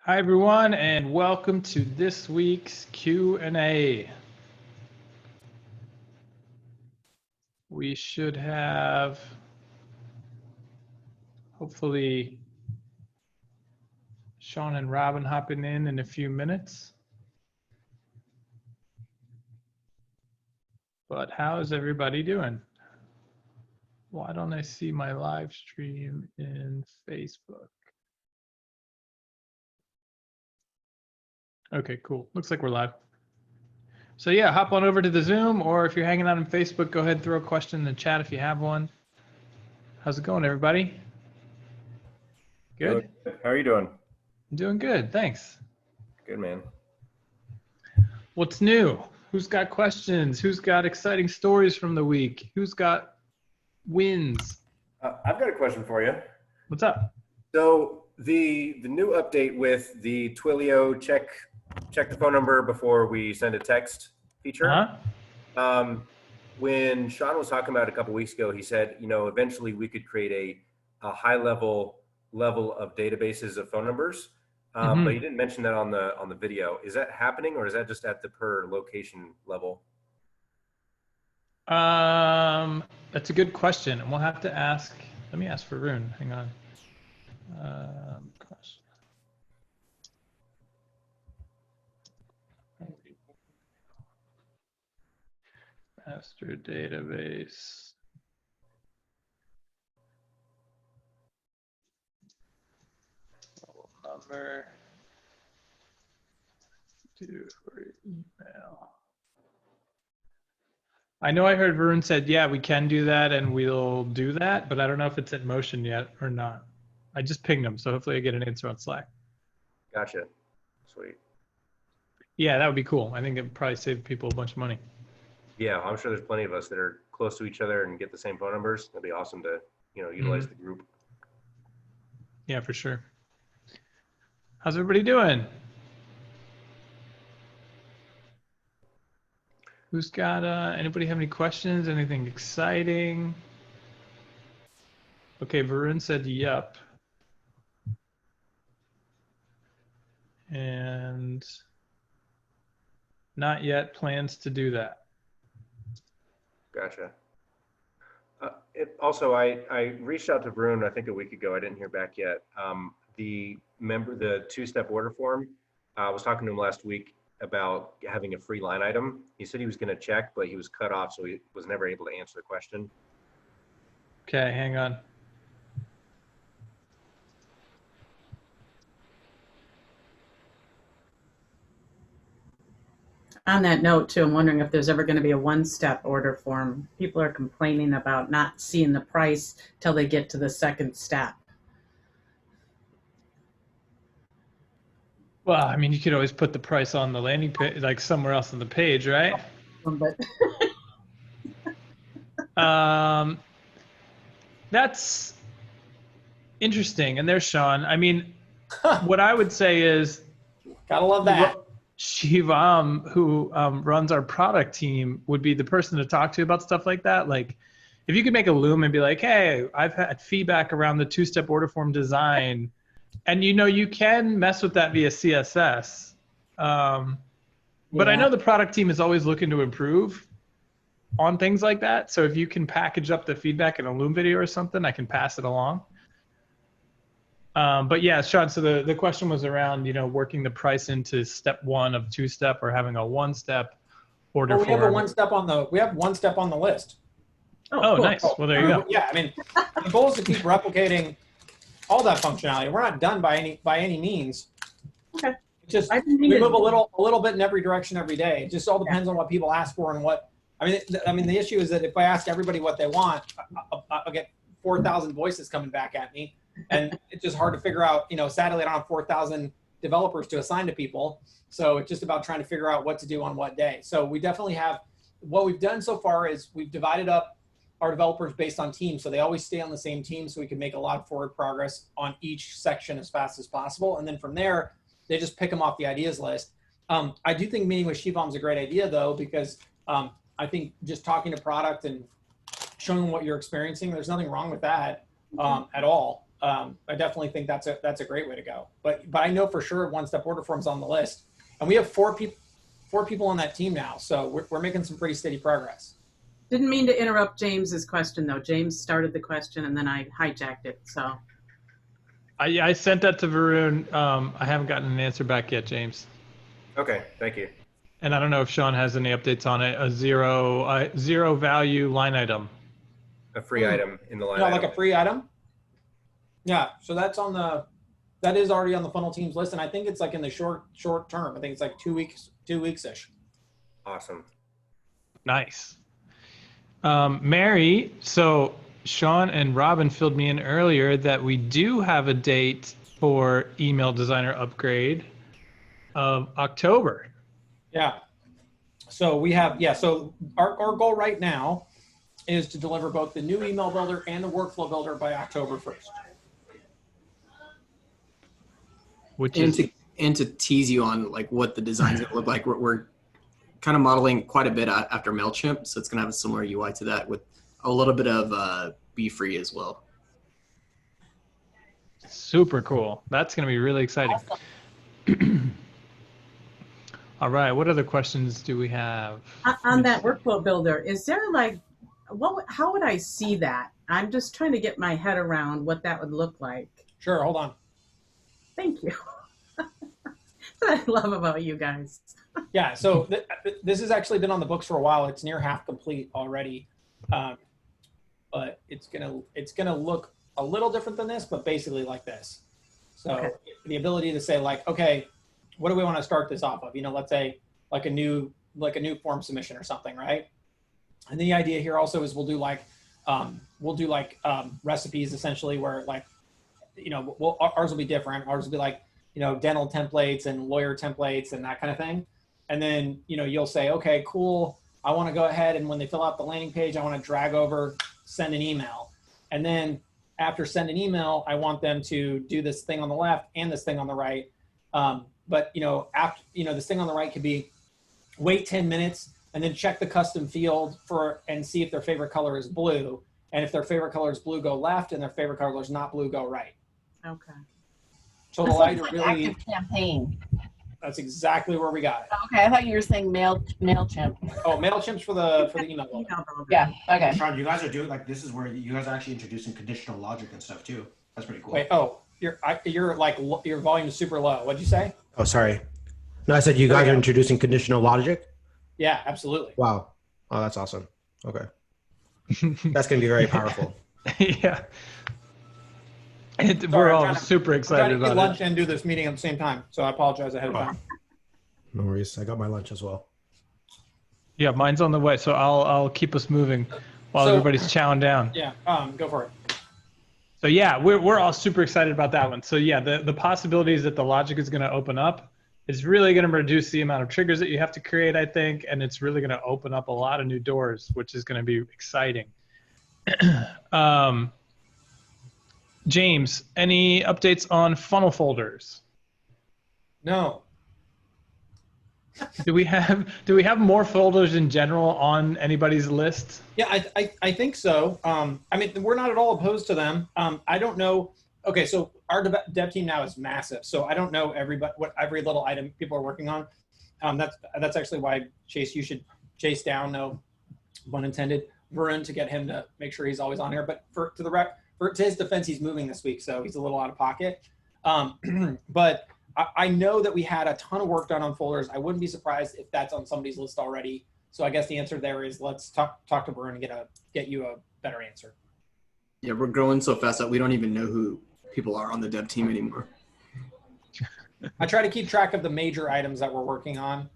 Hi everyone, and welcome to this week's Q&A. We should have, hopefully, Sean and Robin hopping in a few minutes. But how is everybody doing? Why don't I see my live stream in Facebook? Okay, cool. Looks like we're live. So yeah, hop on over to the Zoom, or if you're hanging out on Facebook, go ahead and throw a question in the chat if you have one. How's it going, everybody? Good? How are you doing? I'm doing good, thanks. Good, man. What's new? Who's got questions? Who's got exciting stories from the week? Who's got wins? I've got a question for you. What's up? So the new update with the Twilio check the phone number before we send a text feature. When Sean was talking about it a couple weeks ago, he said, eventually we could create a high level of databases of phone numbers. But he didn't mention that on the video. Is that happening, or is that just at the per location level? That's a good question, and we'll have to ask. Let me ask Varun. Hang on. Master database. Number. Do for email. I know I heard Varun said, yeah, we can do that and we'll do that, but I don't know if it's in motion yet or not. I just pinged him, so hopefully I get an answer on Slack. Gotcha. Sweet. Yeah, that would be cool. I think it would probably save people a bunch of money. Yeah, I'm sure there's plenty of us that are close to each other and get the same phone numbers. It'd be awesome to, utilize the group. Yeah, for sure. How's everybody doing? Who's got, anybody have any questions? Anything exciting? Okay, Varun said, yep. And not yet plans to do that. Gotcha. Also, I reached out to Varun, I think a week ago. I didn't hear back yet. The two-step order form, I was talking to him last week about having a free line item. He said he was going to check, but he was cut off, so he was never able to answer the question. Okay, hang on. On that note, too, I'm wondering if there's ever going to be a one-step order form. People are complaining about not seeing the price till they get to the second step. Well, I mean, you could always put the price on the landing page, like somewhere else on the page, right? But that's interesting. And there's Sean. I mean, what I would say is, gotta love that. Shivam, who runs our product team, would be the person to talk to about stuff like that. Like, if you could make a Loom and be like, hey, I've had feedback around the two-step order form design, and you can mess with that via CSS. But I know the product team is always looking to improve on things like that. So if you can package up the feedback in a Loom video or something, I can pass it along. But yeah, Sean, so the question was around, working the price into step one of two-step or having a one-step order form. We have one step on the list. Oh, cool. Nice. Well, there you go. Yeah, I mean, the goal is to keep replicating all that functionality. We're not done by any means. Okay. Just we move a little bit in every direction every day. It just all depends on what people ask for and what. I mean, the issue is that if I ask everybody what they want, I'll get 4,000 voices coming back at me, and it's just hard to figure out. Sadly, I don't have 4,000 developers to assign to people, so it's just about trying to figure out what to do on what day. So we definitely have. What we've done so far is we've divided up our developers based on teams, so they always stay on the same team, so we can make a lot of forward progress on each section as fast as possible, and then from there, they just pick them off the ideas list. I do think meeting with Shivam is a great idea, though, because I think just talking to product and showing them what you're experiencing, there's nothing wrong with that at all. I definitely think that's a great way to go. But I know for sure one-step order form's on the list, and we have four people on that team now, so we're making some pretty steady progress. Didn't mean to interrupt James's question though. James started the question and then I hijacked it. So I sent that to Varun. I haven't gotten an answer back yet, James. Okay, thank you. And I don't know if Sean has any updates on it. A zero value line item. A free item in the line. Like a free item. Yeah, so that is already on the funnel team's list, and I think it's like in the short term. I think it's like 2 weeks ish. Awesome. Nice. Mary, so Sean and Robin filled me in earlier that we do have a date for email designer upgrade of October. Yeah. So we have, so our goal right now is to deliver both the new email builder and the workflow builder by October 1st. And to tease you on like what the design's gonna look like, we're kind of modeling quite a bit after MailChimp, so it's gonna have a similar UI to that with a little bit of be free as well. Super cool. That's gonna be really exciting. Awesome. All right, what other questions do we have? on that workflow builder, is there like, how would I see that? I'm just trying to get my head around what that would look like. Sure, hold on. Thank you. That's what I love about you guys. Yeah, so this has actually been on the books for a while. It's near half complete already, but it's gonna look a little different than this, but basically like this. So Okay. the ability to say like, okay, what do we want to start this off of? Let's say like a new form submission or something, right? And the idea here also is we'll do like recipes essentially, where like, ours will be different. Ours will be like, dental templates and lawyer templates and that kind of thing. And then, you'll say, okay, cool. I want to go ahead and when they fill out the landing page, I want to drag over, send an email. And then after send an email, I want them to do this thing on the left and this thing on the right. But after, this thing on the right could be wait 10 minutes and then check the custom field and see if their favorite color is blue. And if their favorite color is blue, go left, and their favorite color is not blue, go right. Okay. So This the light looks are like really, active campaign. that's exactly where we got it. Okay, I thought you were saying MailChimp. Oh, MailChimp's for the email builder. Email builder. Yeah, okay. Sean, you guys are doing like this is where you guys are actually introducing conditional logic and stuff too. That's pretty cool. Wait, your volume is super low. What'd you say? Oh, sorry. No, I said you guys There we are go. introducing conditional logic. Yeah, absolutely. Wow. Oh, that's awesome. Okay. That's going to be very powerful. Yeah. We're Sorry, I'm all trying to- super I'm trying excited to get about lunch it. and do this meeting at the same time, so I apologize ahead of time. No worries. I got my lunch as well. Yeah, mine's on the way, so I'll keep us moving while So- everybody's chowing down. Yeah, go for it. So yeah, we're all super excited about that one. So yeah, the possibilities that the logic is going to open up is really going to reduce the amount of triggers that you have to create, I think, and it's really going to open up a lot of new doors, which is going to be exciting. James, any updates on funnel folders? No. Do we have more folders in general on anybody's list? Yeah, I think so. I mean, we're not at all opposed to them. I don't know. Okay, so our dev team now is massive, so I don't know what every little item people are working on. That's actually why, Chase, you should chase down, no pun intended, Varun, to get him to make sure he's always on here. But to his defense, he's moving this week, so he's a little out of pocket. But I know that we had a ton of work done on folders. I wouldn't be surprised if that's on somebody's list already. So I guess the answer there is let's talk to Varun and get you a better answer. Yeah, we're growing so fast that we don't even know who people are on the dev team anymore. I try to keep track of the major items that we're working on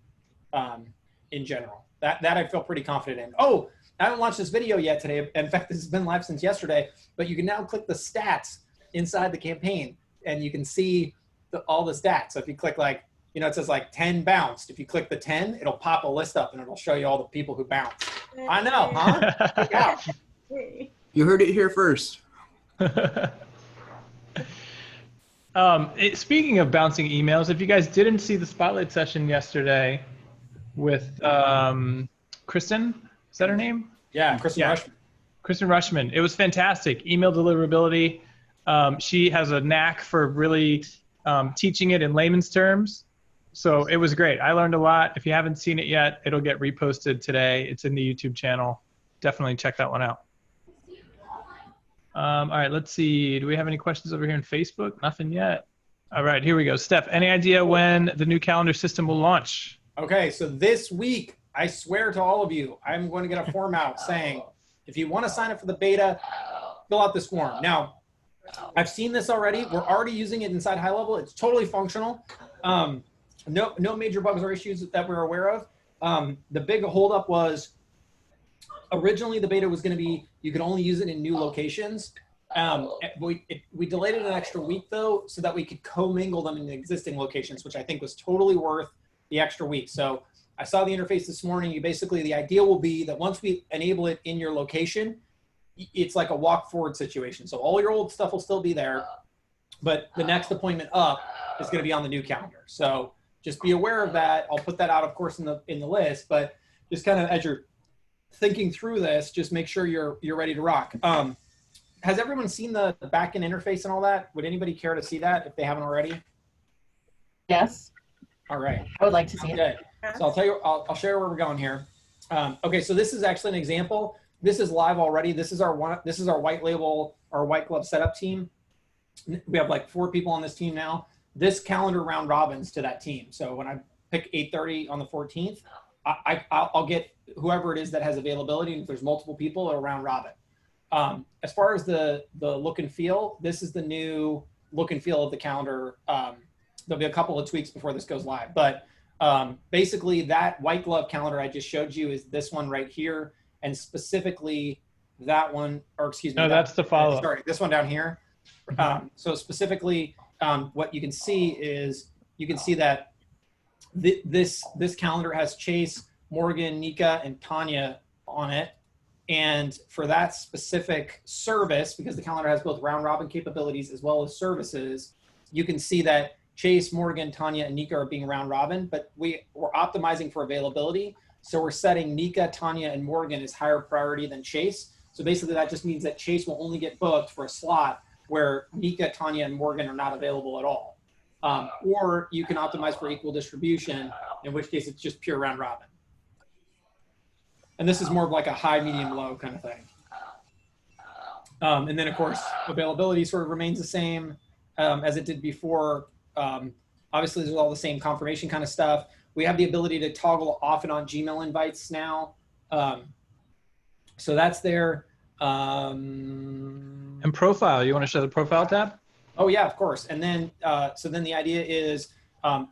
in general. That I feel pretty confident in. Oh, I haven't launched this video yet today. In fact, this has been live since yesterday, but you can now click the stats inside the campaign and you can see all the stats. So if you click it says like 10 bounced. If you click the 10, it'll pop a list up and it'll show you all the people who bounced. I know, huh? Yeah. You heard it here first. Speaking of bouncing emails, if you guys didn't see the spotlight session yesterday with Kristen, is that her name? Yeah, Kristen Rushman. Kristen Rushman. It was fantastic. Email deliverability. She has a knack for really teaching it in layman's terms. So it was great. I learned a lot. If you haven't seen it yet, it'll get reposted today. It's in the YouTube channel. Definitely check that one out. All right, let's see. Do we have any questions over here on Facebook? Nothing yet. All right, here we go. Steph, any idea when the new calendar system will launch? Okay, so this week, I swear to all of you, I'm going to get a form out saying, if you want to sign up for the beta, fill out this form. Now, I've seen this already. We're already using it inside HighLevel. It's totally functional. No major bugs or issues that we're aware of. The big holdup was originally the beta was going to be you could only use it in new locations. We delayed it an extra week though, so that we could commingle them in the existing locations, which I think was totally worth the extra week. So I saw the interface this morning. The idea will be that once we enable it in your location, it's like a walk forward situation. So all your old stuff will still be there, but the next appointment up is going to be on the new calendar. So just be aware of that. I'll put that out, of course, in the list, but just kind of as you're thinking through this, just make sure you're ready to rock. Has everyone seen the backend interface and all that? Would anybody care to see that if they haven't already? Yes, All right. I would like to see it. Okay. So I'll tell you, I'll share where we're going here. Okay, so this is actually an example. This is live already. This is our white label, our white glove setup team. We have like 4 people on this team now. This calendar round robins to that team. So when I pick 8:30 on the 14th, I'll get whoever it is that has availability. And if there's multiple people, it'll round robin. As far as the look and feel, this is the new look and feel of the calendar. There'll be a couple of tweaks before this goes live, but basically that white glove calendar I just showed you is this one right here, and specifically that one, or excuse me. No, that's the follow-up. Sorry, this one down here. So specifically, what you can see is that this calendar has Chase, Morgan, Nika, and Tanya on it. And for that specific service, because the calendar has both round robin capabilities as well as services, you can see that Chase, Morgan, Tanya, and Nika are being round robin, but we're optimizing for availability. So we're setting Nika, Tanya, and Morgan as higher priority than Chase. So basically that just means that Chase will only get booked for a slot where Nika, Tanya, and Morgan are not available at all. Or you can optimize for equal distribution, in which case it's just pure round robin. And this is more of like a high, medium, low kind of thing. And then of course, availability sort of remains the same as it did before. Obviously there's all the same confirmation kind of stuff. We have the ability to toggle off and on Gmail invites now. So that's there. And profile, you want to show the profile tab? Oh yeah, of course. And then, so then the idea is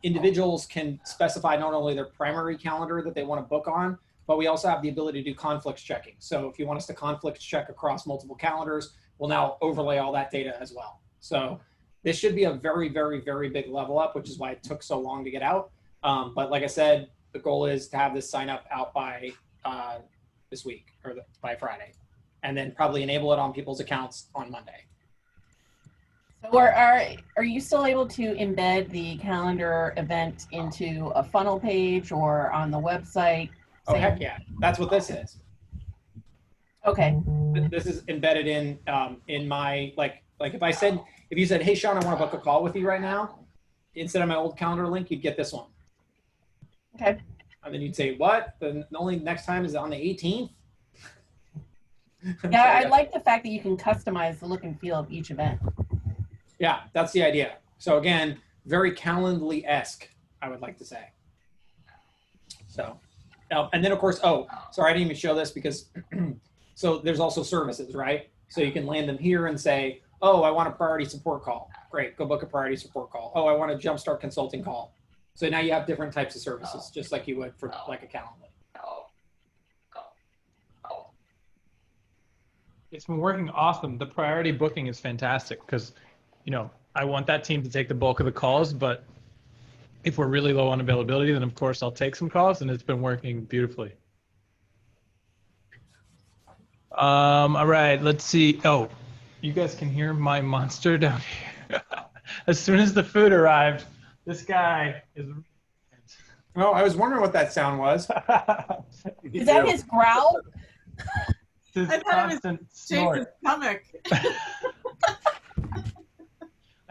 individuals can specify not only their primary calendar that they want to book on, but we also have the ability to do conflicts checking. So if you want us to conflicts check across multiple calendars, we'll now overlay all that data as well. So this should be a very, very, very big level up, which is why it took so long to get out. But like I said, the goal is to have this sign up out by this week or by Friday, and then probably enable it on people's accounts on Monday. So are you still able to embed the calendar event into a funnel page or on the website? Oh, heck yeah. That's what this is. Okay. This is embedded in my, like if you said, hey, Sean, I want to book a call with you right now, instead of my old calendar link, you'd get this one. Okay. And then you'd say, what? The only next time is on the 18th? Yeah, I like the fact that you can customize the look and feel of each event. Yeah, that's the idea. So again, very Calendly-esque, I would like to say. So, and then of course, oh, sorry, I didn't even show this because, so there's also services, right? So you can land them here and say, oh, I want a priority support call. Great, go book a priority support call. Oh, I want a jumpstart consulting call. So now you have different types of services, just like you would for like a Calendly. It's been working awesome. The priority booking is fantastic because, you know, I want that team to take the bulk of the calls, but if we're really low on availability, then of course I'll take some calls, and it's been working beautifully. All right, let's see. Oh, you guys can hear my monster down here. As soon as the food arrived, this guy is. Oh, I was wondering what that sound was. Is that his growl? His I thought it was constant snort. Jason's stomach.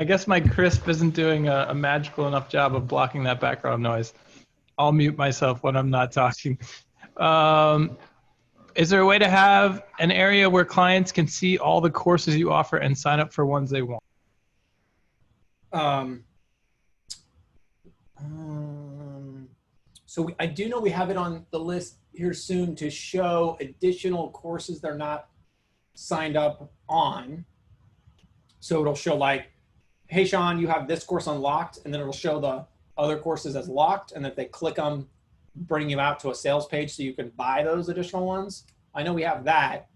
I guess my crisp isn't doing a magical enough job of blocking that background noise. I'll mute myself when I'm not talking. Is there a way to have an area where clients can see all the courses you offer and sign up for ones they want? So I do know we have it on the list here soon to show additional courses they're not signed up on. So it'll show like, hey, Sean, you have this course unlocked, and then it'll show the other courses as locked. And if they click them, bring you out to a sales page so you can buy those additional ones. I know we have that.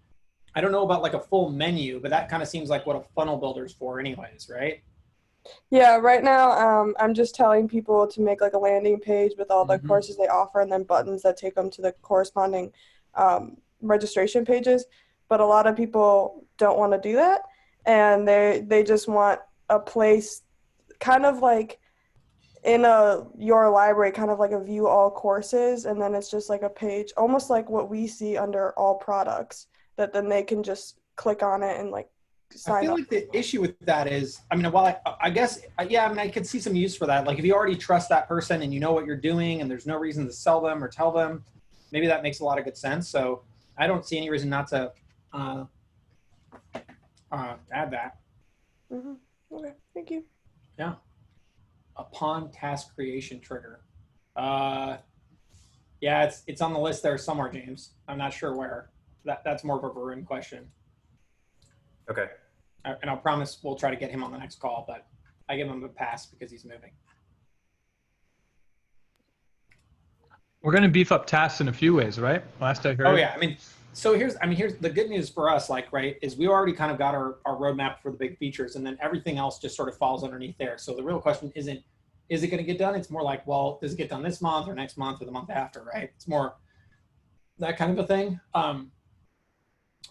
I don't know about like a full menu, but that kind of seems like what a funnel builder is for anyways, right? Yeah, right now I'm just telling people to make like a landing page with all the courses they offer and then buttons that take them to the corresponding registration pages. But a lot of people don't want to do that, and they just want a place kind of like in your library, kind of like a view all courses, and then it's just like a page almost like what we see under all products that then they can just click on it and like sign up. I feel like the issue with that is, I mean, while I guess, yeah, I mean, I could see some use for that. Like if you already trust that person and you know what you're doing and there's no reason to sell them or tell them, maybe that makes a lot of good sense. So I don't see any reason not to add that. Okay, thank you. Yeah. Upon task creation trigger. Yeah, it's on the list there somewhere, James. I'm not sure where. That's more of a Varun question. Okay. And I'll promise we'll try to get him on the next call, but I give him a pass because he's moving. We're going to beef up tasks in a few ways, right? Last I heard. Oh yeah, I mean, so here's the good news for us, like, right, is we already kind of got our roadmap for the big features, and then everything else just sort of falls underneath there. So the real question isn't, is it going to get done? It's more like, well, does it get done this month or next month or the month after, right? It's more that kind of a thing.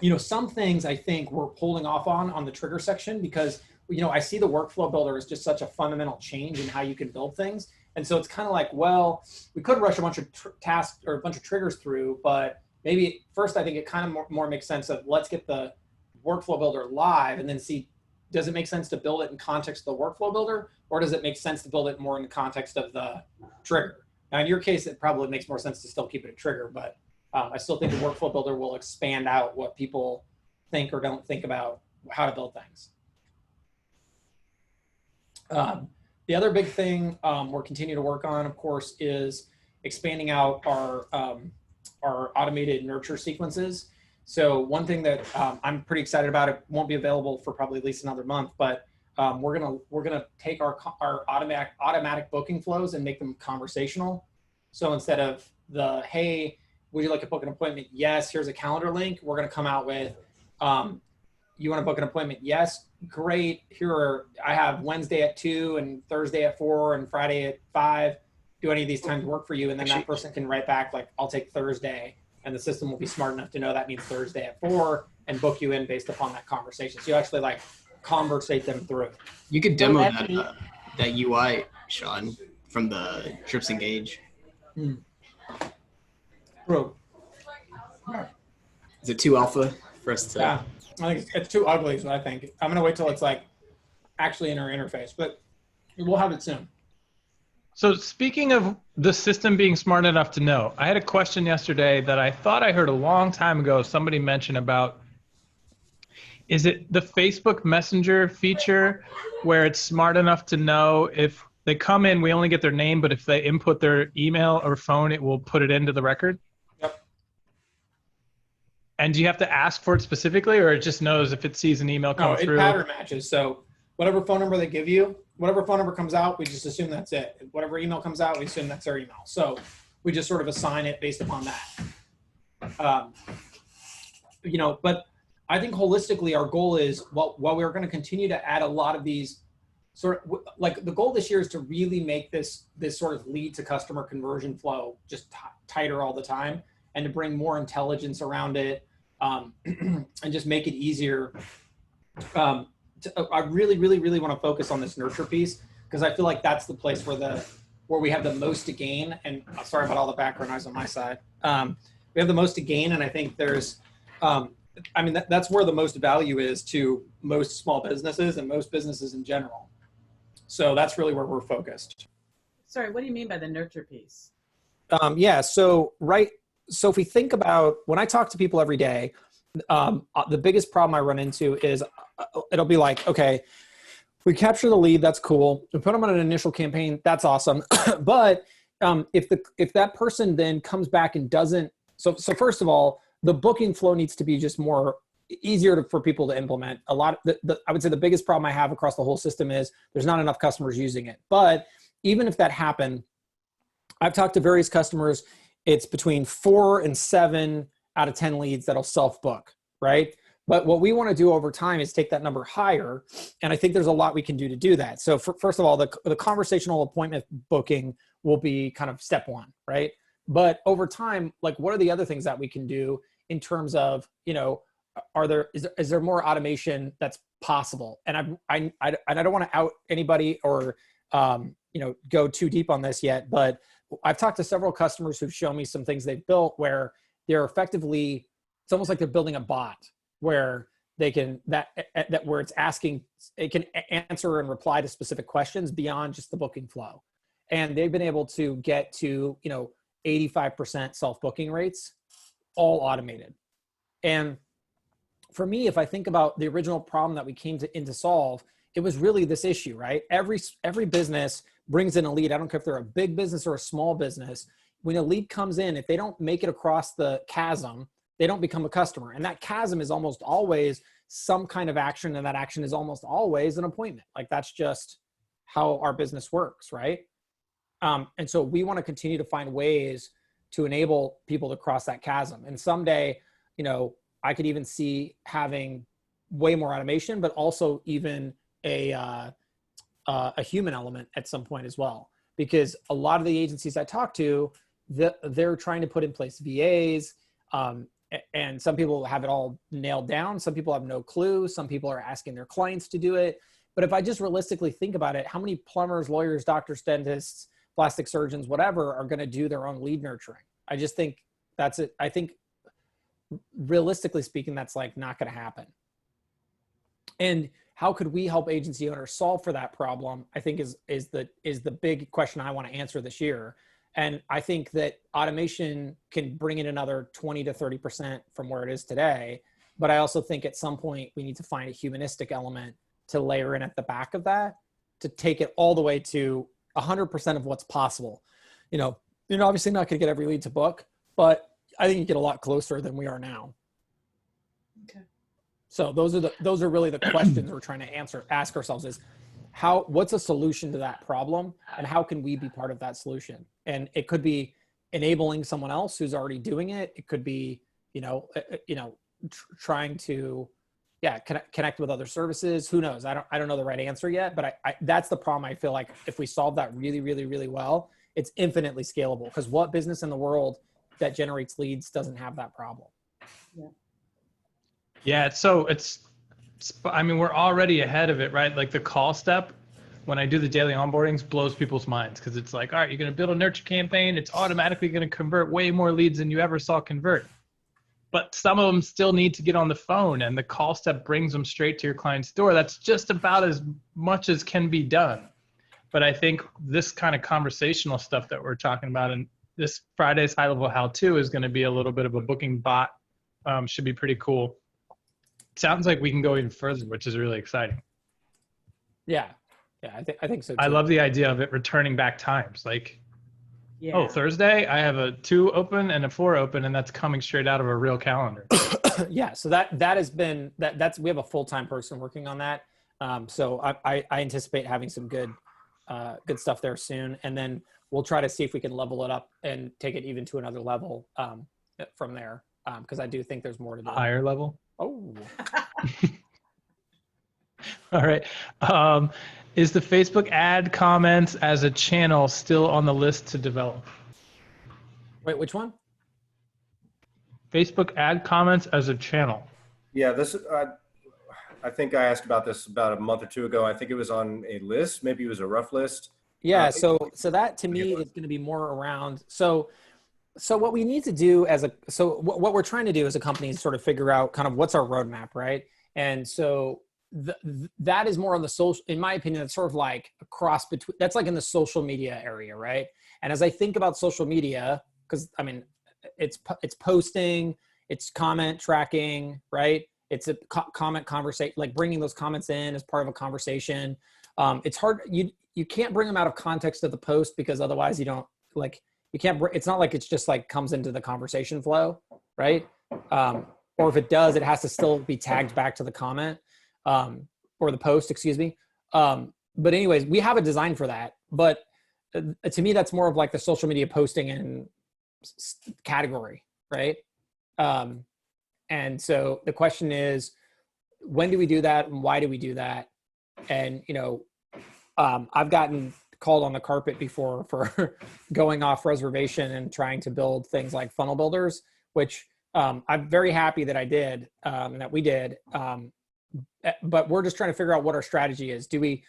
You know, some things I think we're holding off on the trigger section because, you know, I see the workflow builder as just such a fundamental change in how you can build things. And so it's kind of like, well, we could rush a bunch of tasks or a bunch of triggers through, but maybe first I think it kind of more makes sense of let's get the workflow builder live and then see, does it make sense to build it in context of the workflow builder, or does it make sense to build it more in the context of the trigger? Now in your case, it probably makes more sense to still keep it a trigger, but I still think the workflow builder will expand out what people think or don't think about how to build things. The other big thing we're continuing to work on, of course, is expanding out our automated nurture sequences. So one thing that I'm pretty excited about, it won't be available for probably at least another month, but we're gonna take our automatic booking flows and make them conversational. So instead of the, hey, would you like to book an appointment? Yes, here's a calendar link. We're going to come out with, you want to book an appointment? Yes, great. I have Wednesday at 2 and Thursday at 4 and Friday at 5. Do any of these times work for you? And then that person can write back like, I'll take Thursday. And the system will be smart enough to know that means Thursday at 4 and book you in based upon that conversation. So you actually like conversate them through. You could demo that UI, Sean, from the Trips Engage. True. Is it too alpha for us to? Yeah, I think it's too ugly is what I think. I'm going to wait till it's like actually in our interface, but we'll have it soon. So speaking of the system being smart enough to know, I had a question yesterday that I thought I heard a long time ago somebody mention about, is it the Facebook Messenger feature where it's smart enough to know if they come in, we only get their name, but if they input their email or phone, it will put it into the record? Yep. And do you have to ask for it specifically, or it just knows if it sees an email come through? No, it pattern matches. So whatever phone number they give you, whatever phone number comes out, we just assume that's it. Whatever email comes out, we assume that's their email. So we just sort of assign it based upon that. You know, but I think holistically our goal is, while we're going to continue to add a lot of these sort of, like the goal this year is to really make this sort of lead to customer conversion flow just tighter all the time, and to bring more intelligence around it, and just make it easier. I really, really, really want to focus on this nurture piece, because I feel like that's the place where we have the most to gain. And sorry about all the background noise on my side. We have the most to gain, and I think there's, I mean, that's where the most value is to most small businesses and most businesses in general. So that's really where we're focused. Sorry, what do you mean by the nurture piece? Yeah. So if we think about when I talk to people every day, the biggest problem I run into is it'll be like, okay, we capture the lead, that's cool. We put them on an initial campaign, that's awesome. But if that person then comes back and doesn't, so first of all, the booking flow needs to be just more easier for people to implement. I would say the biggest problem I have across the whole system is there's not enough customers using it. But even if that happened, I've talked to various customers, it's between 4 and 7 out of 10 leads that'll self-book, right? But what we want to do over time is take that number higher. And I think there's a lot we can do to do that. So first of all, the conversational appointment booking will be kind of step one, right? But over time, like what are the other things that we can do in terms of, is there more automation that's possible? And I don't want to out anybody or, go too deep on this yet, but I've talked to several customers who've shown me some things they've built where they're effectively, it's almost like they're building a bot where they can, where it's asking, it can answer and reply to specific questions beyond just the booking flow. And they've been able to get to, 85% self-booking rates, all automated. And for me, if I think about the original problem that we came in to solve, it was really this issue, right? Every business brings in a lead. I don't care if they're a big business or a small business. When a lead comes in, if they don't make it across the chasm, they don't become a customer. And that chasm is almost always some kind of action, and that action is almost always an appointment. Like that's just how our business works, right? And so we want to continue to find ways to enable people to cross that chasm. And someday, I could even see having way more automation, but also even a human element at some point as well. Because a lot of the agencies I talk to, they're trying to put in place VAs, and some people have it all nailed down. Some people have no clue. Some people are asking their clients to do it. But if I just realistically think about it, how many plumbers, lawyers, doctors, dentists, plastic surgeons, whatever, are going to do their own lead nurturing? I just think that's it. I think realistically speaking, that's like not going to happen. And how could we help agency owners solve for that problem? I think is the big question I want to answer this year. And I think that automation can bring in another 20 to 30% from where it is today. But I also think at some point we need to find a humanistic element to layer in at the back of that to take it all the way to 100% of what's possible. You're obviously not going to get every lead to book, but I think you get a lot closer than we are now. Okay. So those are really the questions we're trying to ask ourselves is what's a solution to that problem, and how can we be part of that solution? And it could be enabling someone else who's already doing it. It could be, trying to, connect with other services. Who knows? I don't know the right answer yet, but that's the problem. I feel like if we solve that really, really, really well, it's infinitely scalable, because what business in the world that generates leads doesn't have that problem? Yeah. So we're already ahead of it, right? Like the call step, when I do the daily onboardings, blows people's minds, because it's like, all right, you're going to build a nurture campaign. It's automatically going to convert way more leads than you ever saw convert. But some of them still need to get on the phone, and the call step brings them straight to your client's door. That's just about as much as can be done. But I think this kind of conversational stuff that we're talking about in this Friday's High Level How-To is going to be a little bit of a booking bot. Should be pretty cool. Sounds like we can go even further, which is really exciting. Yeah, I think so too. I love the idea of it returning back times. Like, Yeah. oh, Thursday, I have a 2 open and a 4 open, and that's coming straight out of a real calendar. Yeah, so that has been that's we have a full-time person working on that. So I anticipate having some good stuff there soon, and then we'll try to see if we can level it up and take it even to another level from there, because I do think there's more to do. Higher level. Oh. All right. Is the Facebook ad comments as a channel still on the list to develop? Wait, which one? Facebook ad comments as a channel. Yeah, I think I asked about this about a month or two ago. I think it was on a list. Maybe it was a rough list. Yeah. So that to me is going to be more around. So what we need to do what we're trying to do as a company is sort of figure out kind of what's our roadmap, right? And so that is more on the social, in my opinion, it's sort of like a cross between, that's like in the social media area, right? And as I think about social media, because I mean, it's posting, it's comment tracking, right? It's a comment conversation, like bringing those comments in as part of a conversation. It's hard. You can't bring them out of context of the post because otherwise you don't like, you can't, it's not like it's just like comes into the conversation flow, right? Or if it does, it has to still be tagged back to the comment or the post, excuse me. But anyways, we have a design for that. But to me, that's more of like the social media posting and category, right? And so the question is, when do we do that and why do we do that? And, you know, I've gotten called on the carpet before for going off reservation and trying to build things like funnel builders, which I'm very happy that I did, that we did. But we're just trying to figure out what our strategy is. Do we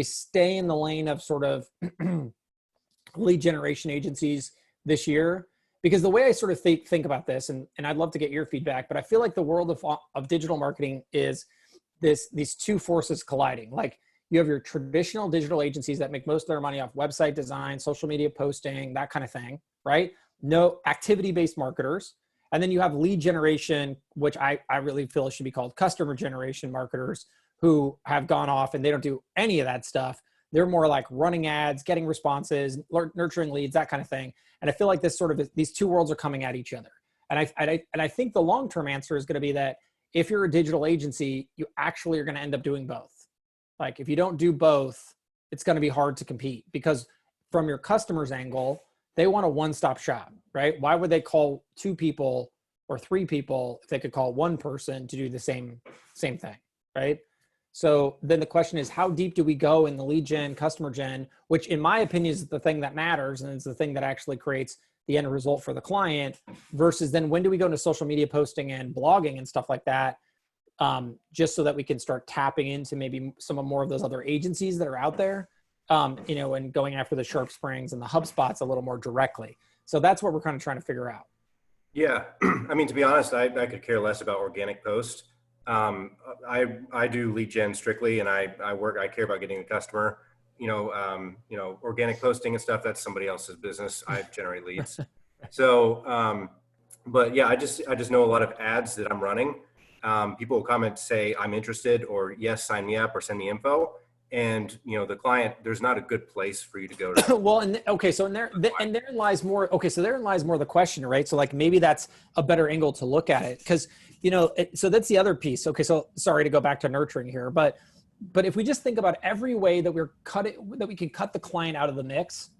stay in the lane of sort of lead generation agencies this year? Because the way I sort of think about this, and I'd love to get your feedback, but I feel like the world of digital marketing is these two forces colliding. Like you have your traditional digital agencies that make most of their money off website design, social media posting, that kind of thing, right? No activity-based marketers. And then you have lead generation, which I really feel should be called customer generation marketers, who have gone off and they don't do any of that stuff. They're more like running ads, getting responses, nurturing leads, that kind of thing. And I feel like these two worlds are coming at each other. And I think the long-term answer is going to be that if you're a digital agency, you actually are going to end up doing both. Like if you don't do both, it's going to be hard to compete because from your customer's angle, they want a one-stop shop, right? Why would they call 2 people or 3 people if they could call 1 person to do the same thing, right? So then the question is, how deep do we go in the lead gen, customer gen, which in my opinion is the thing that matters and it's the thing that actually creates the end result for the client, versus then when do we go into social media posting and blogging and stuff like that, just so that we can start tapping into maybe some more of those other agencies that are out there, you know, and going after the Sharp Springs and the HubSpots a little more directly. So that's what we're kind of trying to figure out. Yeah, I mean, to be honest, I could care less about organic posts. I do lead gen strictly, and I care about getting the customer. You know, organic posting and stuff, that's somebody else's business. I generate leads. So, but yeah, I just know a lot of ads that I'm running. People will comment, say, I'm interested, or yes, sign me up, or send me info. And, you know, the client, there's not a good place for you to go to. Well, and okay, so therein lies more, okay, so therein lies more the question, right? So like maybe that's a better angle to look at it, because, you know, so that's the other piece. Okay, so sorry to go back to nurturing here, but if we just think about every way that we can cut the client out of the mix,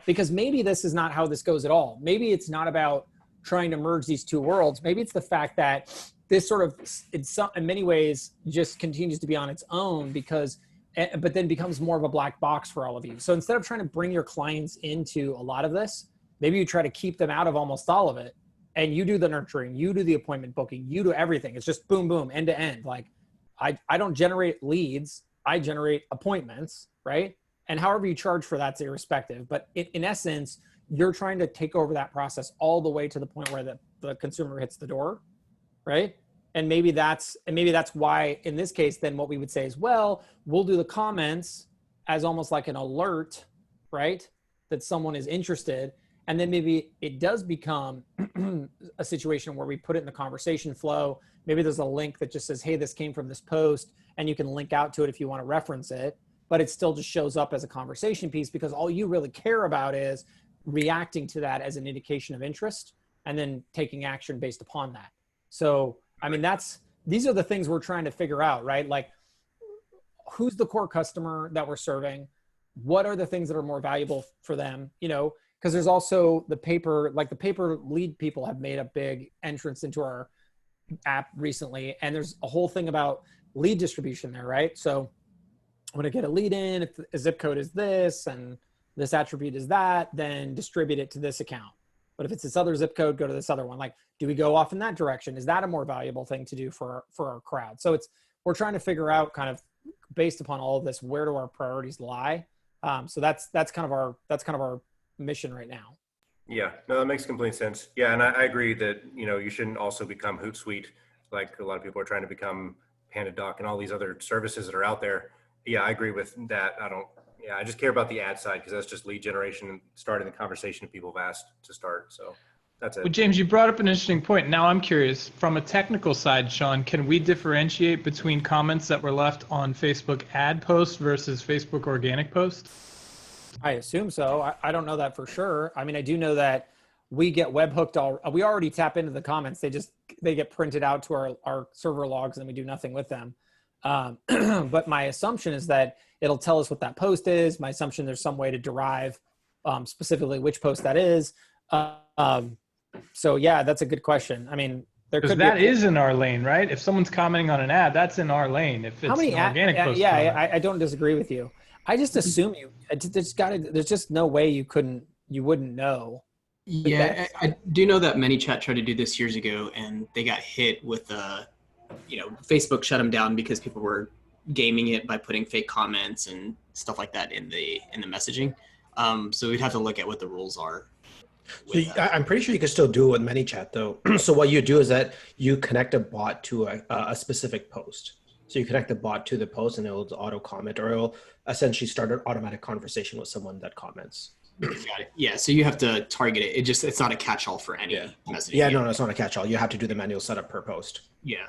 because maybe this is not how this goes at all. Maybe it's not about trying to merge these two worlds. Maybe it's the fact that this sort of, in many ways, just continues to be on its own but then becomes more of a black box for all of you. So instead of trying to bring your clients into a lot of this, maybe you try to keep them out of almost all of it. And you do the nurturing, you do the appointment booking, you do everything. It's just boom, boom, end to end. Like I don't generate leads, I generate appointments, right? And however you charge for that's irrespective. But in essence, you're trying to take over that process all the way to the point where the consumer hits the door, right? And maybe that's why in this case, then what we would say is, well, we'll do the comments as almost like an alert, right? That someone is interested. And then maybe it does become a situation where we put it in the conversation flow. Maybe there's a link that just says, hey, this came from this post, and you can link out to it if you want to reference it, but it still just shows up as a conversation piece because all you really care about is reacting to that as an indication of interest and then taking action based upon that. So, I mean, these are the things we're trying to figure out, right? Like, who's the core customer that we're serving? What are the things that are more valuable for them? You know, because there's also the paper lead people have made a big entrance into our app recently. And there's a whole thing about lead distribution there, right? So when I get a lead in, if a zip code is this and this attribute is that, then distribute it to this account. But if it's this other zip code, go to this other one. Like, do we go off in that direction? Is that a more valuable thing to do for our crowd? So we're trying to figure out, kind of based upon all of this, where do our priorities lie? So that's kind of our mission right now. Yeah, no, that makes complete sense. Yeah, and I agree that, you know, you shouldn't also become Hootsuite, like a lot of people are trying to become PandaDoc and all these other services that are out there. Yeah, I agree with that. I don't, Yeah, I just care about the ad side because that's just lead generation and starting the conversation people have asked to start. So that's it. Well, James, you brought up an interesting point. Now I'm curious, from a technical side, Sean, can we differentiate between comments that were left on Facebook ad posts versus Facebook organic posts? I assume so. I don't know that for sure. I mean, I do know that we get webhooked. We already tap into the comments. They get printed out to our server logs and we do nothing with them. But my assumption is that it'll tell us what that post is. My assumption there's some way to derive specifically which post that is. So yeah, that's a good question. I mean, because that is in our lane, right? If someone's commenting on an ad, that's in our lane. If it's an organic post. Yeah, I don't disagree with you. I just assume there's just no way you wouldn't know. Yeah, I do know that ManyChat tried to do this years ago, and they got hit with Facebook shut them down because people were gaming it by putting fake comments and stuff like that in the messaging. So we'd have to look at what the rules are. So I'm pretty sure you can still do it with ManyChat though. So what you do is that you connect a bot to a specific post. So you connect the bot to the post and it'll auto comment, or it'll essentially start an automatic conversation with someone that comments. Got it. Yeah, so you have to target it. It's not a catch-all for any messaging. Yeah, no, it's not a catch-all. You have to do the manual setup per post. Yeah.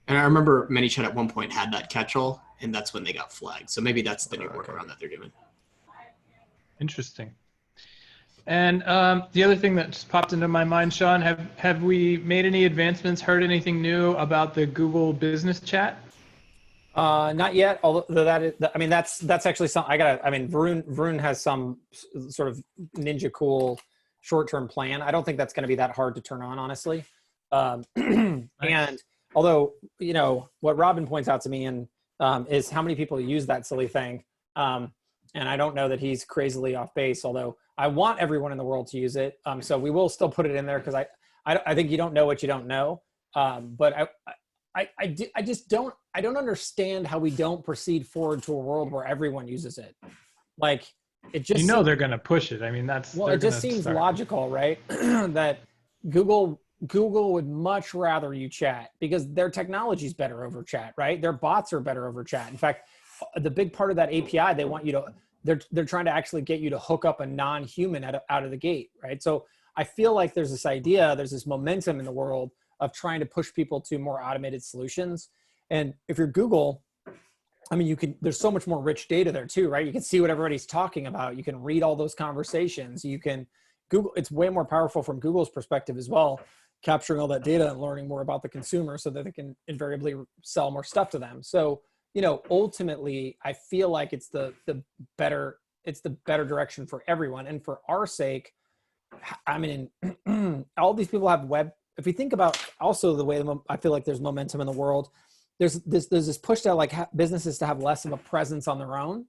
And I remember ManyChat at one point had that catch-all, and that's when they got flagged. So maybe that's the new workaround that they're doing. Interesting. And the other thing that just popped into my mind, Sean, have we made any advancements, heard anything new about the Google Business Chat? Not yet. Although that's actually something Varun has some sort of ninja cool short-term plan. I don't think that's going to be that hard to turn on, honestly. And although, what Robin points out to me is how many people use that silly thing. And I don't know that he's crazily off base, although I want everyone in the world to use it. So we will still put it in there because I think you don't know what you don't know. But I don't understand how we don't proceed forward to a world where everyone uses it. Like it just they're going to push it. I mean, it just seems logical, right? That Google would much rather you chat because their technology is better over chat, right? Their bots are better over chat. In fact, the big part of that API, they want you to, they're trying to actually get you to hook up a non-human out of the gate, right? So I feel like there's this momentum in the world of trying to push people to more automated solutions. And if you're Google, I mean, there's so much more rich data there too, right? You can see what everybody's talking about. You can read all those conversations. It's way more powerful from Google's perspective as well, capturing all that data and learning more about the consumer so that they can invariably sell more stuff to them. So, ultimately I feel like it's the better direction for everyone. And for our sake, I mean, all these people have web. If we think about also the way I feel like there's momentum in the world, there's this push to like businesses to have less of a presence on their own,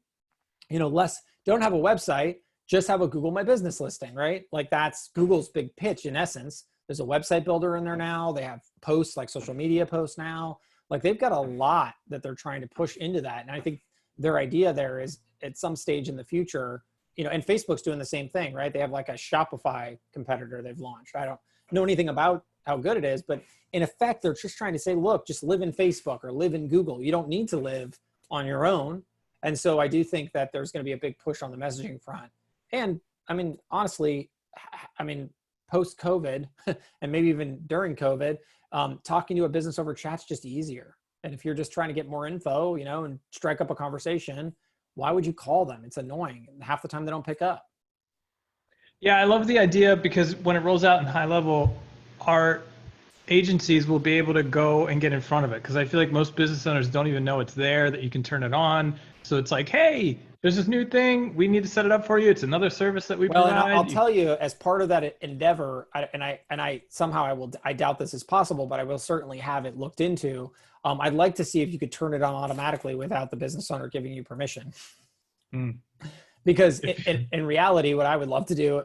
don't have a website, just have a Google My Business listing, right? Like that's Google's big pitch in essence. There's a website builder in there now. They have posts like social media posts now. Like they've got a lot that they're trying to push into that. And I think their idea there is at some stage in the future, and Facebook's doing the same thing, right? They have like a Shopify competitor they've launched. I don't know anything about how good it is, but in effect, they're just trying to say, look, just live in Facebook or live in Google. You don't need to live on your own. And so I do think that there's going to be a big push on the messaging front. And I mean, honestly, post-COVID and maybe even during COVID, talking to a business over chat's just easier. And if you're just trying to get more info, and strike up a conversation, why would you call them? It's annoying. Half the time they don't pick up. Yeah, I love the idea because when it rolls out in HighLevel, our agencies will be able to go and get in front of it. Because I feel like most business owners don't even know it's there, that you can turn it on. So it's like, hey, there's this new thing. We need to set it up for you. It's another service that we provide. Well, and I'll tell you, as part of that endeavor, I doubt this is possible, but I will certainly have it looked into. I'd like to see if you could turn it on automatically without the business owner giving you permission. Because in reality, what I would love to do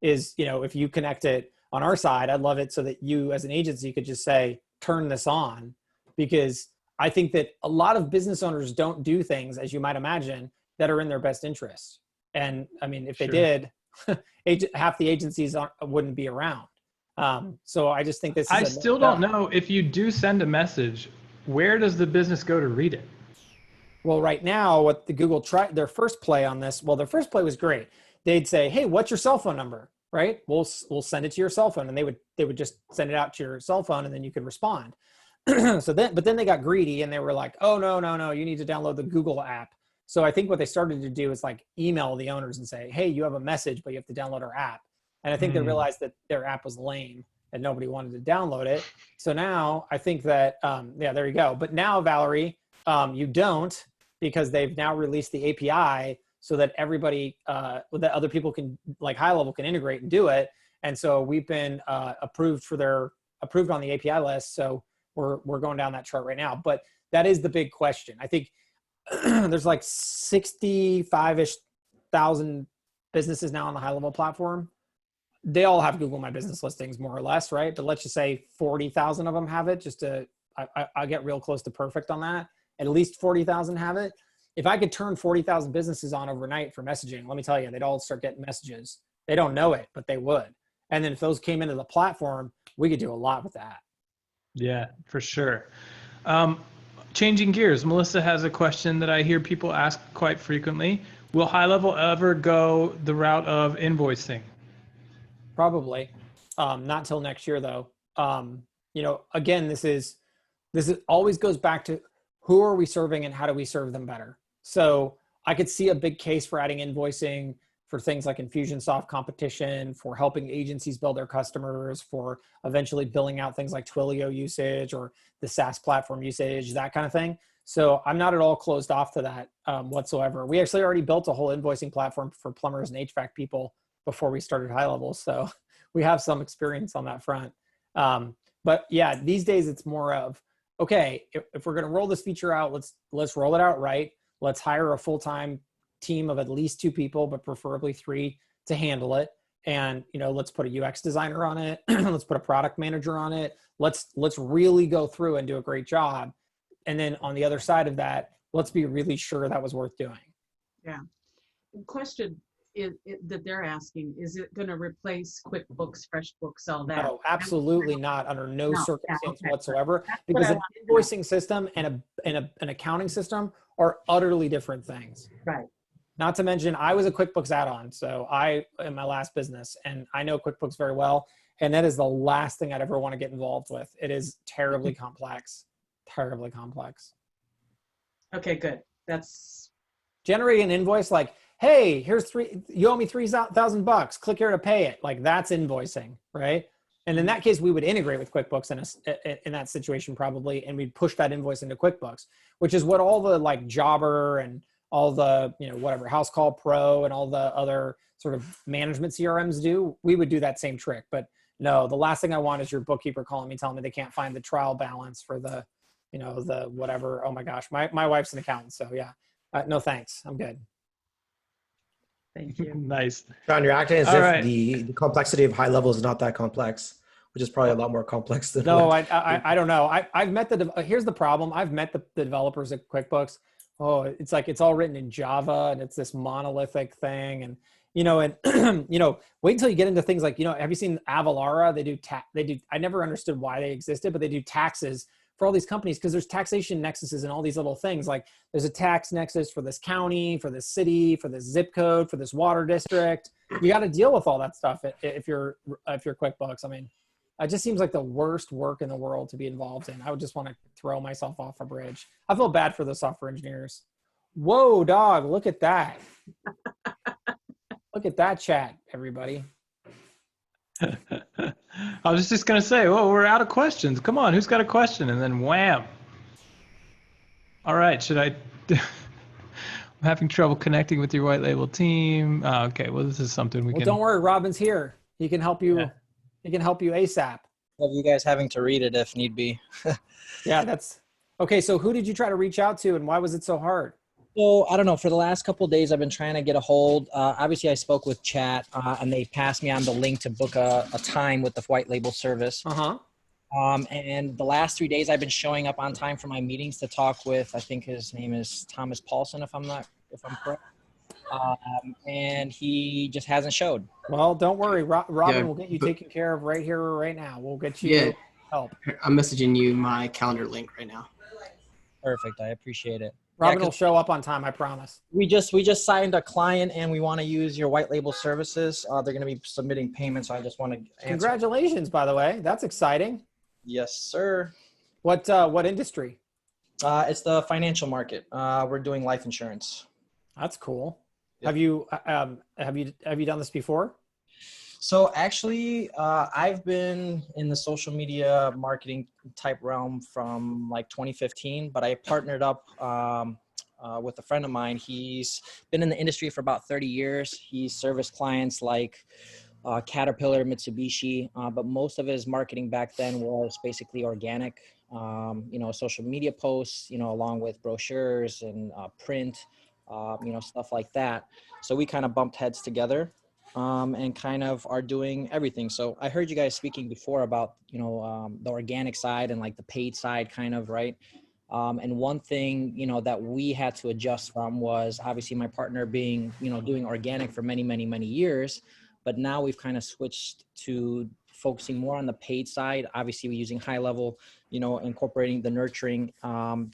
is, if you connect it on our side, I'd love it so that you as an agency could just say, turn this on, because I think that a lot of business owners don't do things, as you might imagine, that are in their best interest. And I mean, if they did, half the agencies wouldn't be around. So I just think this is I still don't know if you do send a message, where does the business go to read it? Well, right now, what the Google tried their first play on this, well, their first play was great. They'd say, "Hey, what's your cell phone number?" Right? We'll send it to your cell phone, and they would just send it out to your cell phone, and then you could respond. But then they got greedy, and they were like, "Oh no, you need to download the Google app." So I think what they started to do is like email the owners and say, "Hey, you have a message, but you have to download our app." And I think they realized that their app was lame and nobody wanted to download it. So now I think that yeah, there you go. But now, Valerie, you don't, because they've now released the API so that everybody, that other people can, like HighLevel, can integrate and do it. And so we've been approved on the API list. So we're going down that chart right now. But that is the big question. I think there's like 65-ish thousand businesses now on the HighLevel platform. They all have Google My Business listings, more or less, right? But let's just say 40,000 of them have it. Just to, I get real close to perfect on that. At least 40,000 have it. If I could turn 40,000 businesses on overnight for messaging, let me tell you, they'd all start getting messages. They don't know it, but they would. And then if those came into the platform, we could do a lot with that. Yeah, for sure. Changing gears, Melissa has a question that I hear people ask quite frequently. Will HighLevel ever go the route of invoicing? Probably. Not till next year, though. You know, again, this is always goes back to who are we serving and how do we serve them better? So I could see a big case for adding invoicing for things like Infusionsoft competition, for helping agencies build their customers, for eventually billing out things like Twilio usage or the SaaS platform usage, that kind of thing. So I'm not at all closed off to that whatsoever. We actually already built a whole invoicing platform for plumbers and HVAC people before we started HighLevel. So we have some experience on that front. But yeah, these days it's more of, okay, if we're going to roll this feature out, let's roll it out right. Let's hire a full-time team of at least 2 people, but preferably 3 to handle it. And, you know, let's put a UX designer on it. Let's put a product manager on it. Let's really go through and do a great job. And then on the other side of that, let's be really sure that was worth doing. Yeah. Question that they're asking, is it going to replace QuickBooks, FreshBooks, all that? No, absolutely not, under no circumstance okay. whatsoever, That's because what an invoicing system and an accounting system are utterly different things. Right. Not to mention, I was a QuickBooks add-on, so in my last business, and I know QuickBooks very well, and that is the last thing I'd ever want to get involved with. It is terribly complex, terribly complex. Okay, good. That's generating an invoice like, hey, you owe me $3,000. Click here to pay it. Like, that's invoicing, right? And in that case, we would integrate with QuickBooks in that situation probably, and we'd push that invoice into QuickBooks, which is what all the like Jobber and all the, you know, whatever, House Call Pro and all the other sort of management CRMs do. We would do that same trick. But no, the last thing I want is your bookkeeper calling me, telling me they can't find the trial balance for the, you know, the whatever. Oh my gosh, my wife's an accountant, so yeah. No thanks, I'm good. thank you. Nice. John, you're acting as All if right. the complexity of HighLevel is not that complex, which is probably a lot more complex than No, what- I don't know. I've met here's the problem. I've met the developers at QuickBooks. Oh, it's like it's all written in Java and it's this monolithic thing, and you know, and you know, wait until you get into things like, you know, have you seen Avalara? They do. I never understood why they existed, but they do taxes for all these companies because there's taxation nexuses and all these little things. Like there's a tax nexus for this county, for this city, for this zip code, for this water district. You got to deal with all that stuff if you're QuickBooks. I mean, it just seems like the worst work in the world to be involved in. I would just want to throw myself off a bridge. I feel bad for the software engineers. Whoa, dog, look at that. Look at that chat, everybody. I was just going to say, well, we're out of questions. Come on, who's got a question? And then wham. All right, I'm having trouble connecting with your white label team. Okay, well, this is something we can. Don't worry, Robin's here. He can help you. Yeah. He can help you ASAP. Of you guys having to read it if need be. Yeah, that's okay. So who did you try to reach out to and why was it so hard? So I don't know, for the last couple of days, I've been trying to get a hold. Obviously I spoke with chat and they passed me on the link to book a time with the white label service. And the last 3 days I've been showing up on time for my meetings to talk with, I think his name is Thomas Paulson, if I'm correct. And he just hasn't showed. Well, don't worry. Robin will get you taken care of right here, right now. We'll get you help. I'm messaging you my calendar link right now. Perfect. I appreciate it. Robin will show up on time, I promise. We just signed a client and we want to use your white label services. They're going to be submitting payments. So I just want to answer. Congratulations, by the way. That's exciting. Yes, sir. What industry? It's the financial market. We're doing life insurance. That's cool. Yep. Have you done this before? So actually, I've been in the social media marketing type realm from like 2015, but I partnered up with a friend of mine. He's been in the industry for about 30 years. He serviced clients like Caterpillar, Mitsubishi, but most of his marketing back then was basically organic, social media posts, along with brochures and print, stuff like that. So we kind of bumped heads together. And kind of are doing everything. So I heard you guys speaking before about, the organic side and like the paid side kind of, right? And one thing, that we had to adjust from was obviously my partner being, doing organic for many, many, many years. But now we've kind of switched to focusing more on the paid side. Obviously, we're using HighLevel, incorporating the nurturing,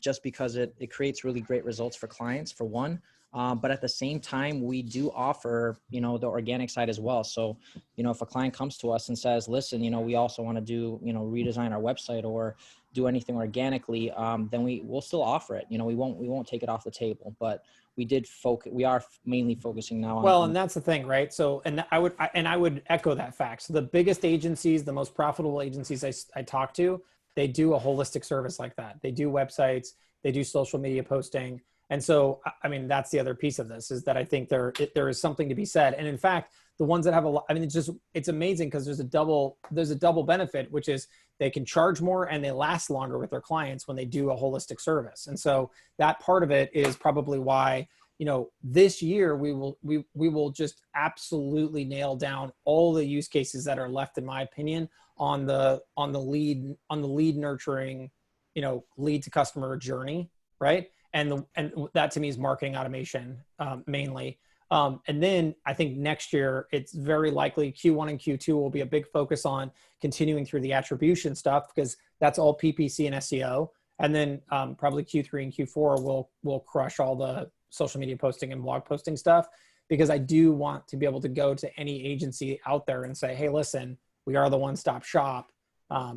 just because it creates really great results for clients, for one. But at the same time, we do offer, the organic side as well. So, if a client comes to us and says, listen, we also want to do, redesign our website or do anything organically, then we'll still offer it. We won't take it off the table, but we are mainly focusing now on. Well, and that's the thing, right? So, and I would echo that fact. So the biggest agencies, the most profitable agencies I talk to, they do a holistic service like that. They do websites, they do social media posting. And so, I mean, that's the other piece of this, is that I think there is something to be said. And in fact, the ones that have a lot, I mean, it's amazing because there's a double benefit, which is they can charge more and they last longer with their clients when they do a holistic service. And so that part of it is probably why, this year we will just absolutely nail down all the use cases that are left, in my opinion, on the lead nurturing, lead to customer journey, right? And that to me is marketing automation mainly. And then I think next year, it's very likely Q1 and Q2 will be a big focus on continuing through the attribution stuff, because that's all PPC and SEO. And then probably Q3 and Q4 will crush all the social media posting and blog posting stuff, because I do want to be able to go to any agency out there and say, hey, listen, we are the one-stop shop. I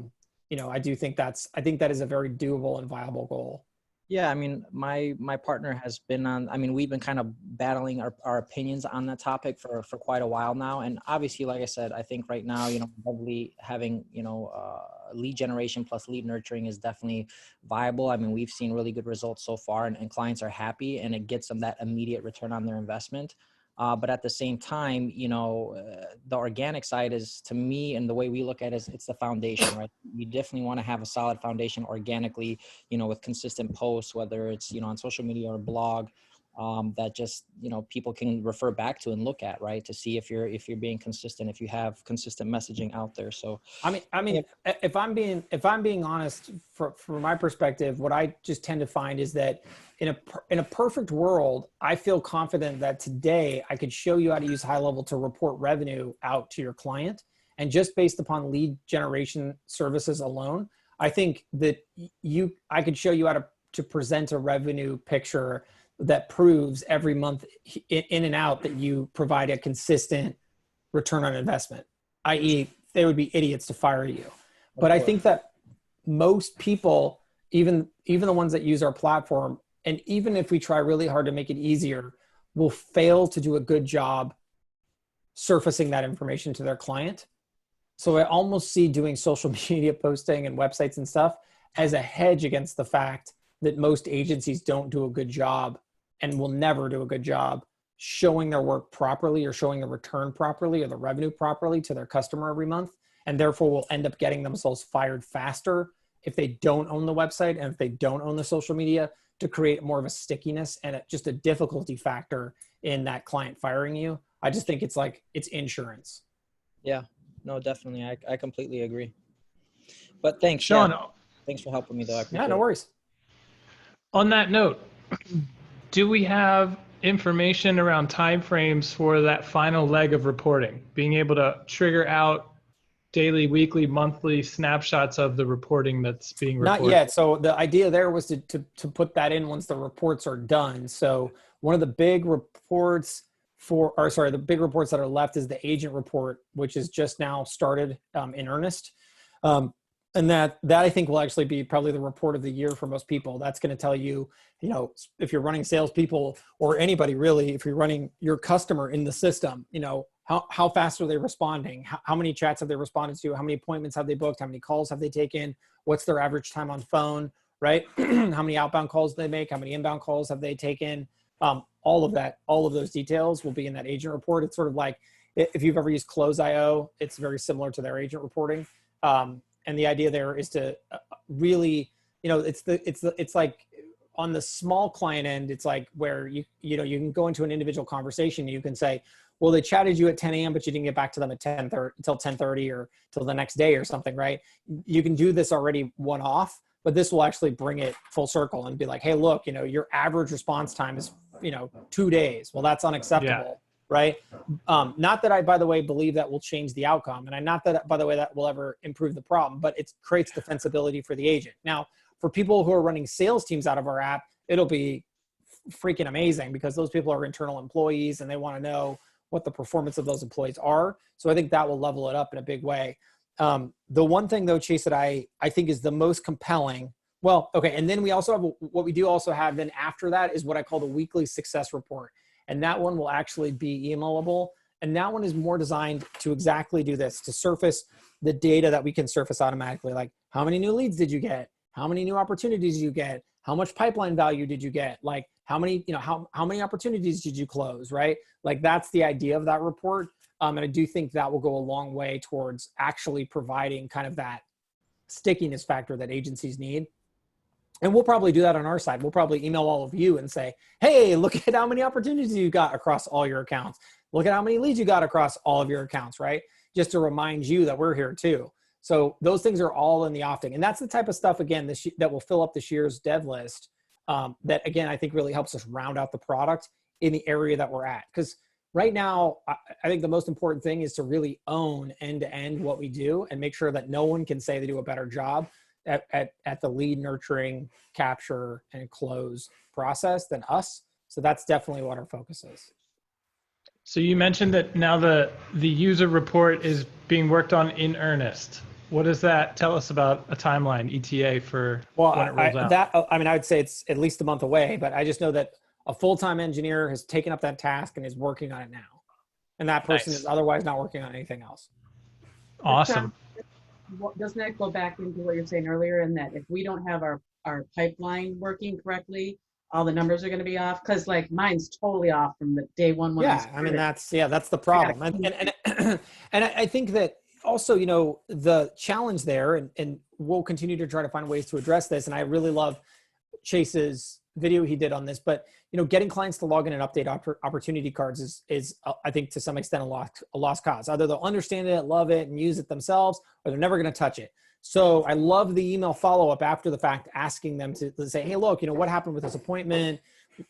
think that is a very doable and viable goal. Yeah, I mean, my partner has been on, we've been kind of battling our opinions on that topic for quite a while now. And obviously, like I said, I think right now, probably having, lead generation plus lead nurturing is definitely viable. I mean, we've seen really good results so far, and clients are happy, and it gets them that immediate return on their investment. But at the same time, the organic side is, to me, and the way we look at it, it's the foundation, right? You definitely want to have a solid foundation organically, with consistent posts, whether it's, on social media or blog, that just, people can refer back to and look at, right? To see if you're being consistent, if you have consistent messaging out there. So, I mean, if I'm being honest, from my perspective, what I just tend to find is that in a perfect world, I feel confident that today I could show you how to use HighLevel to report revenue out to your client. And just based upon lead generation services alone, I think that I could show you how to present a revenue picture that proves every month in and out that you provide a consistent return on investment, i.e. they would be idiots to fire you. But I think that most people, even the ones that use our platform, and even if we try really hard to make it easier, will fail to do a good job surfacing that information to their client. So I almost see doing social media posting and websites and stuff as a hedge against the fact that most agencies don't do a good job and will never do a good job showing their work properly, or showing the return properly, or the revenue properly to their customer every month. And therefore will end up getting themselves fired faster if they don't own the website and if they don't own the social media, to create more of a stickiness and just a difficulty factor in that client firing you. I just think it's insurance. Yeah, no, definitely. I completely agree. But thanks, Sean. Yeah. Thanks for helping me though. Yeah, no worries. On that note, do we have information around timeframes for that final leg of reporting, being able to trigger out daily, weekly, monthly snapshots of the reporting that's being reported? Not yet. So the idea there was to put that in once the reports are done. So one of the big reports the big reports that are left is the agent report, which is just now started in earnest. And that I think will actually be probably the report of the year for most people. That's going to tell you, if you're running salespeople or anybody really, if you're running your customer in the system, how fast are they responding? How many chats have they responded to? How many appointments have they booked? How many calls have they taken? What's their average time on phone, right? How many outbound calls do they make? How many inbound calls have they taken? All of those details will be in that agent report. It's sort of like, if you've ever used Close.io, it's very similar to their agent reporting. And the idea there is to really, it's like on the small client end, it's like where you can go into an individual conversation and you can say, well, they chatted you at 10 a.m., but you didn't get back to them at 10:30 until 10:30 or till the next day or something, right? You can do this already one off, but this will actually bring it full circle and be like, hey, look, your average response time is, 2 days. Well, that's unacceptable. Yeah. Right. Not that I, by the way, believe that will change the outcome. And not that, by the way, that will ever improve the problem, but it creates defensibility for the agent. Now, for people who are running sales teams out of our app, it'll be freaking amazing because those people are internal employees and they want to know what the performance of those employees are. So I think that will level it up in a big way. The one thing though, Chase, that I think is the most compelling, and then we also have what we do also have then after that is what I call the weekly success report. And that one will actually be emailable. And that one is more designed to exactly do this, to surface the data that we can surface automatically. Like how many new leads did you get? How many new opportunities did you get? How much pipeline value did you get? Like how many, how many opportunities did you close, right? Like that's the idea of that report. And I do think that will go a long way towards actually providing kind of that stickiness factor that agencies need. And we'll probably do that on our side. We'll probably email all of you and say, hey, look at how many opportunities you got across all your accounts. Look at how many leads you got across all of your accounts, right? Just to remind you that we're here too. So those things are all in the offing. And that's the type of stuff, again, that will fill up this year's dev list that, again, I think really helps us round out the product in the area that we're at. Because right now, I think the most important thing is to really own end-to-end what we do and make sure that no one can say they do a better job at the lead nurturing, capture, and close process than us. So that's definitely what our focus is. So you mentioned that now the user report is being worked on in earnest. What does that tell us about a timeline, ETA, for when it rolls out? I would say it's at least a month away, but I just know that a full-time engineer has taken up that task and is working on it now. And that person is otherwise not working on anything else. Awesome. Doesn't that go back into what you're saying earlier in that if we don't have our pipeline working correctly, all the numbers are going to be off? Because like mine's totally off from the day one. That's the problem. And I think that also, the challenge there, and we'll continue to try to find ways to address this. And I really love Chase's video he did on this, but getting clients to log in and update opportunity cards is I think to some extent a lost cause. Either they'll understand it, love it, and use it themselves, or they're never going to touch it. So I love the email follow-up after the fact, asking them to say, hey, look, what happened with this appointment?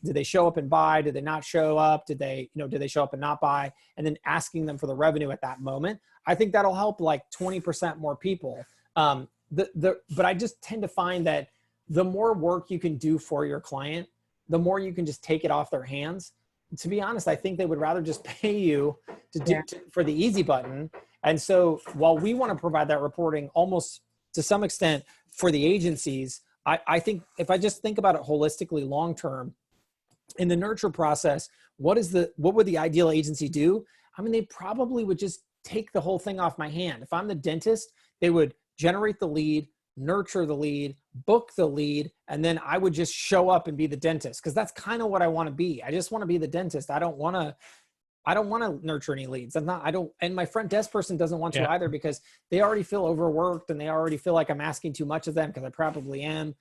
Did they show up and buy? Did they not show up? Did they show up and not buy? And then asking them for the revenue at that moment. I think that'll help like 20% more people. But I just tend to find that the more work you can do for your client, the more you can just take it off their hands. To be honest, I think they would rather just pay you for the easy button. And so while we want to provide that reporting almost to some extent for the agencies, I think if I just think about it holistically long-term, in the nurture process, what would the ideal agency do? They probably would just take the whole thing off my hand. If I'm the dentist, they would generate the lead, nurture the lead, book the lead, and then I would just show up and be the dentist, because that's kind of what I want to be. I just want to be the dentist. I don't want to nurture any leads. And my front desk person doesn't want to either, because they already feel overworked and they already feel like I'm asking too much of them, because I probably am.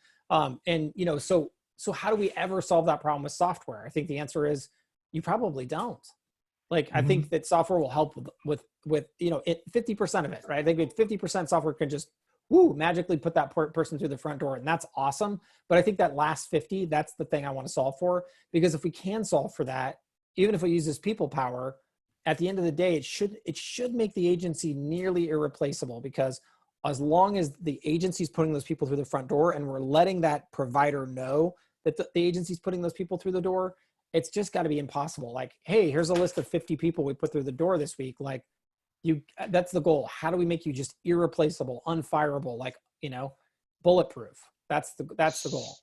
So how do we ever solve that problem with software? I think the answer is you probably don't. I think that software will help with 50% of it, right? I think 50% software can just magically put that person through the front door, and that's awesome. But I think that last 50, that's the thing I want to solve for, because if we can solve for that, even if it uses people power, at the end of the day, it should make the agency nearly irreplaceable, because as long as the agency's putting those people through the front door and we're letting that provider know that the agency's putting those people through the door, it's just got to be impossible. Like, hey, here's a list of 50 people we put through the door this week. Like, that's the goal. How do we make you just irreplaceable, unfireable, like, bulletproof? That's the goal.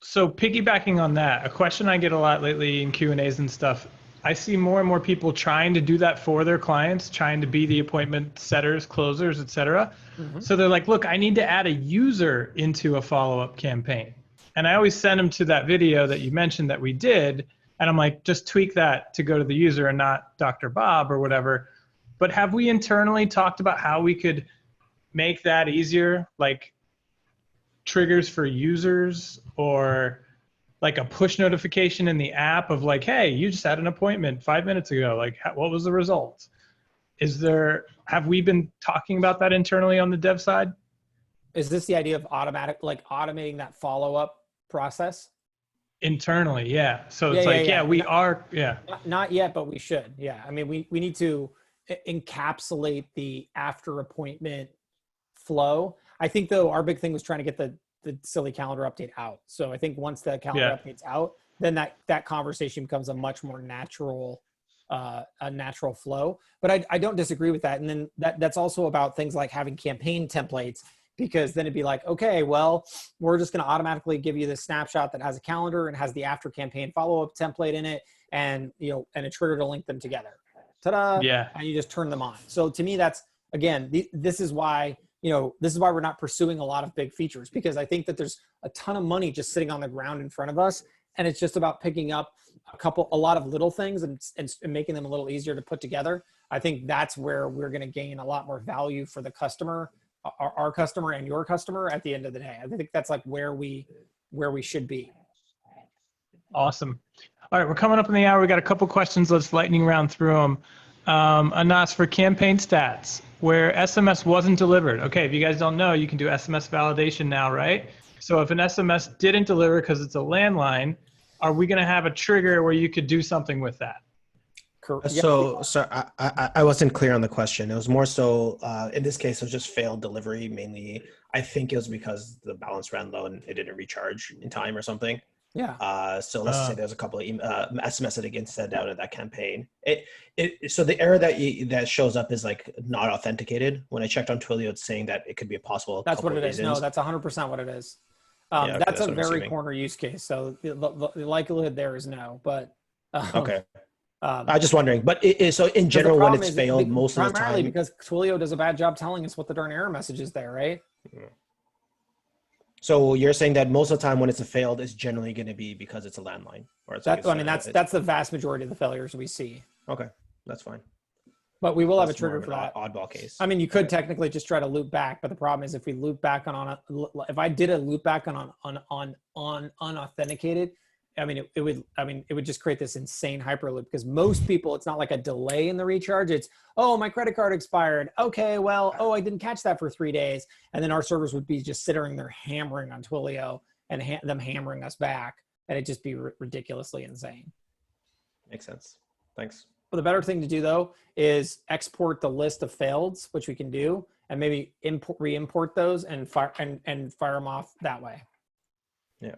So piggybacking on that, a question I get a lot lately in Q&As and stuff, I see more and more people trying to do that for their clients, trying to be the appointment setters, closers, et cetera. Mm-hmm. So they're like, look, I need to add a user into a follow-up campaign. And I always send them to that video that you mentioned that we did. And I'm like, just tweak that to go to the user and not Dr. Bob or whatever. But have we internally talked about how we could make that easier? Like triggers for users, or like a push notification in the app of like, hey, you just had an appointment 5 minutes ago. Like, what was the result? Have we been talking about that internally on the dev side? Is this the idea of automating that follow-up process? Internally, yeah. So it's we are. Not yet, but we should. Yeah. I mean, we need to encapsulate the after appointment flow. I think though, our big thing was trying to get the silly calendar update out. So I think once the calendar update's out, then that conversation becomes a much more natural flow. But I don't disagree with that. And then that's also about things like having campaign templates, because then it'd be like, okay, well, we're just going to automatically give you this snapshot that has a calendar and has the after campaign follow-up template in it, and and a trigger to link them together. Ta-da! Yeah. And you just turn them on. So to me, that's, again, this is why we're not pursuing a lot of big features, because I think that there's a ton of money just sitting on the ground in front of us, and it's just about picking up a lot of little things and making them a little easier to put together. I think that's where we're going to gain a lot more value for the customer, our customer and your customer at the end of the day. I think that's like where we should be. Awesome. All right, we're coming up in the hour. We got a couple questions. Let's lightning round through them. Anas, for campaign stats, where SMS wasn't delivered. Okay, if you guys don't know, you can do SMS validation now, right? So if an SMS didn't deliver because it's a landline, are we going to have a trigger where you could do something with that? So I wasn't clear on the question. It was more so, in this case, it was just failed delivery mainly. I think it was because the balance ran low and it didn't recharge in time or something. Yeah. So let's say there's a couple of SMS that get sent out in that campaign. So the error that shows up is like not authenticated. When I checked on Twilio, it's saying that it could be a possible. That's what it is. No, that's 100% what it is. That's a very corner use case. So the likelihood there is no, but. Okay. I'm just wondering, but so in general, when it's failed, most of the time. Primarily because Twilio does a bad job telling us what the darn error message is there, right? Yeah. So you're saying that most of the time when it's a failed, it's generally going to be because it's a landline, or it's that's the vast majority of the failures we see. Okay, that's fine. But we will have a trigger for that. Oddball case. I mean, you could technically just try to loop back, but the problem is if we loop back if I did a loop back on unauthenticated, it would just create this insane hyperloop, because most people, it's not like a delay in the recharge. It's, oh, my credit card expired. Okay, well, I didn't catch that for 3 days. And then our servers would be just sitting there hammering on Twilio and them hammering us back. And it'd just be ridiculously insane. Makes sense. Thanks. But the better thing to do, though, is export the list of faileds, which we can do, and maybe re-import those and fire them off that way. Yeah.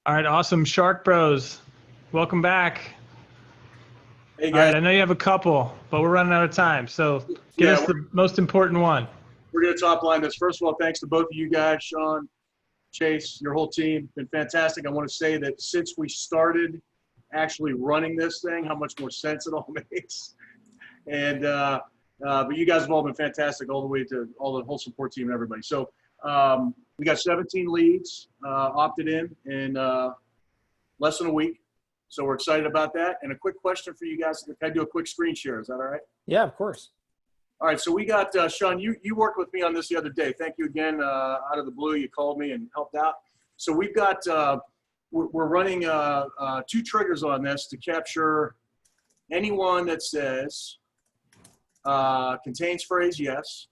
All right, awesome. Shark Bros, welcome back. Hey guys. All right, I know you have a couple, but we're running out of time. So give us the most important one. We're going to top line this. First of all, thanks to both of you guys, Sean, Chase, your whole team. Been fantastic. I want to say that since we started actually running this thing, how much more sense it all makes. And but you guys have all been fantastic all the way to all the whole support team and everybody. So we got 17 leads opted in less than a week. So we're excited about that. And a quick question for you guys. Can I do a quick screen share? Is that all right? Yeah, of course. All right. So we got, Sean, you worked with me on this the other day. Thank you again. Out of the blue, you called me and helped out. So we've got, we're running 2 triggers on this to capture anyone that says contains phrase yes.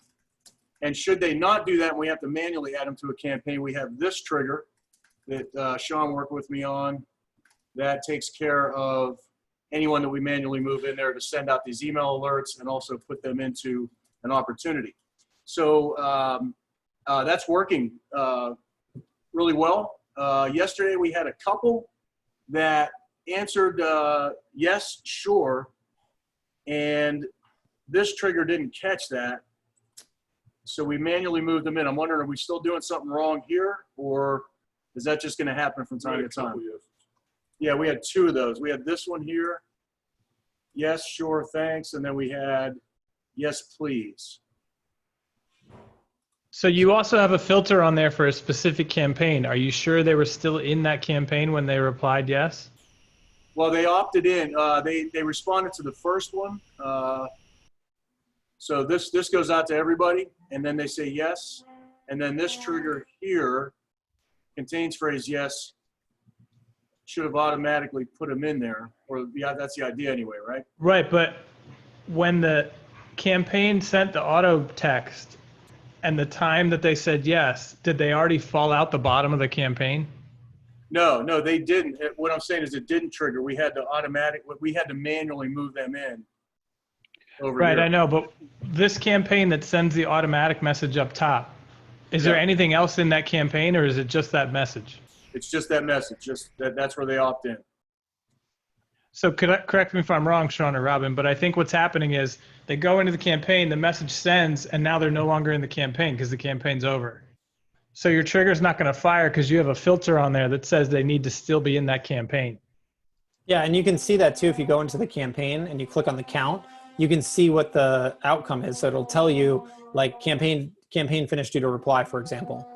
And should they not do that, and we have to manually add them to a campaign, we have this trigger that Sean worked with me on that takes care of anyone that we manually move in there to send out these email alerts and also put them into an opportunity. So that's working really well. Yesterday we had a couple that answered yes, sure, and this trigger didn't catch that. So we manually moved them in. I'm wondering, are we still doing something wrong here, or is that just going to happen from time to time? Yeah, we had two of those. We had this one here, yes, sure, thanks, and then we had yes, please. So you also have a filter on there for a specific campaign. Are you sure they were still in that campaign when they replied yes? Well, they opted in. They responded to the first one. So this goes out to everybody, and then they say yes. And then this trigger here contains phrase yes, should have automatically put them in there. Or yeah, that's the idea anyway, right? Right, but when the campaign sent the auto text and the time that they said yes, did they already fall out the bottom of the campaign? No, they didn't. What I'm saying is it didn't trigger. We had to manually move them in. Over Right, here. I know, but this campaign that sends the automatic message up top, is there Yeah. anything else in that campaign, or is it just that message? It's just that message. Just that's where they opt in. So correct me if I'm wrong, Sean or Robin, but I think what's happening is they go into the campaign, the message sends, and now they're no longer in the campaign because the campaign's over. So your trigger's not going to fire because you have a filter on there that says they need to still be in that campaign. Yeah, and you can see that too if you go into the campaign and you click on the count. You can see what the outcome is. So it'll tell you like campaign finished due to reply, for example.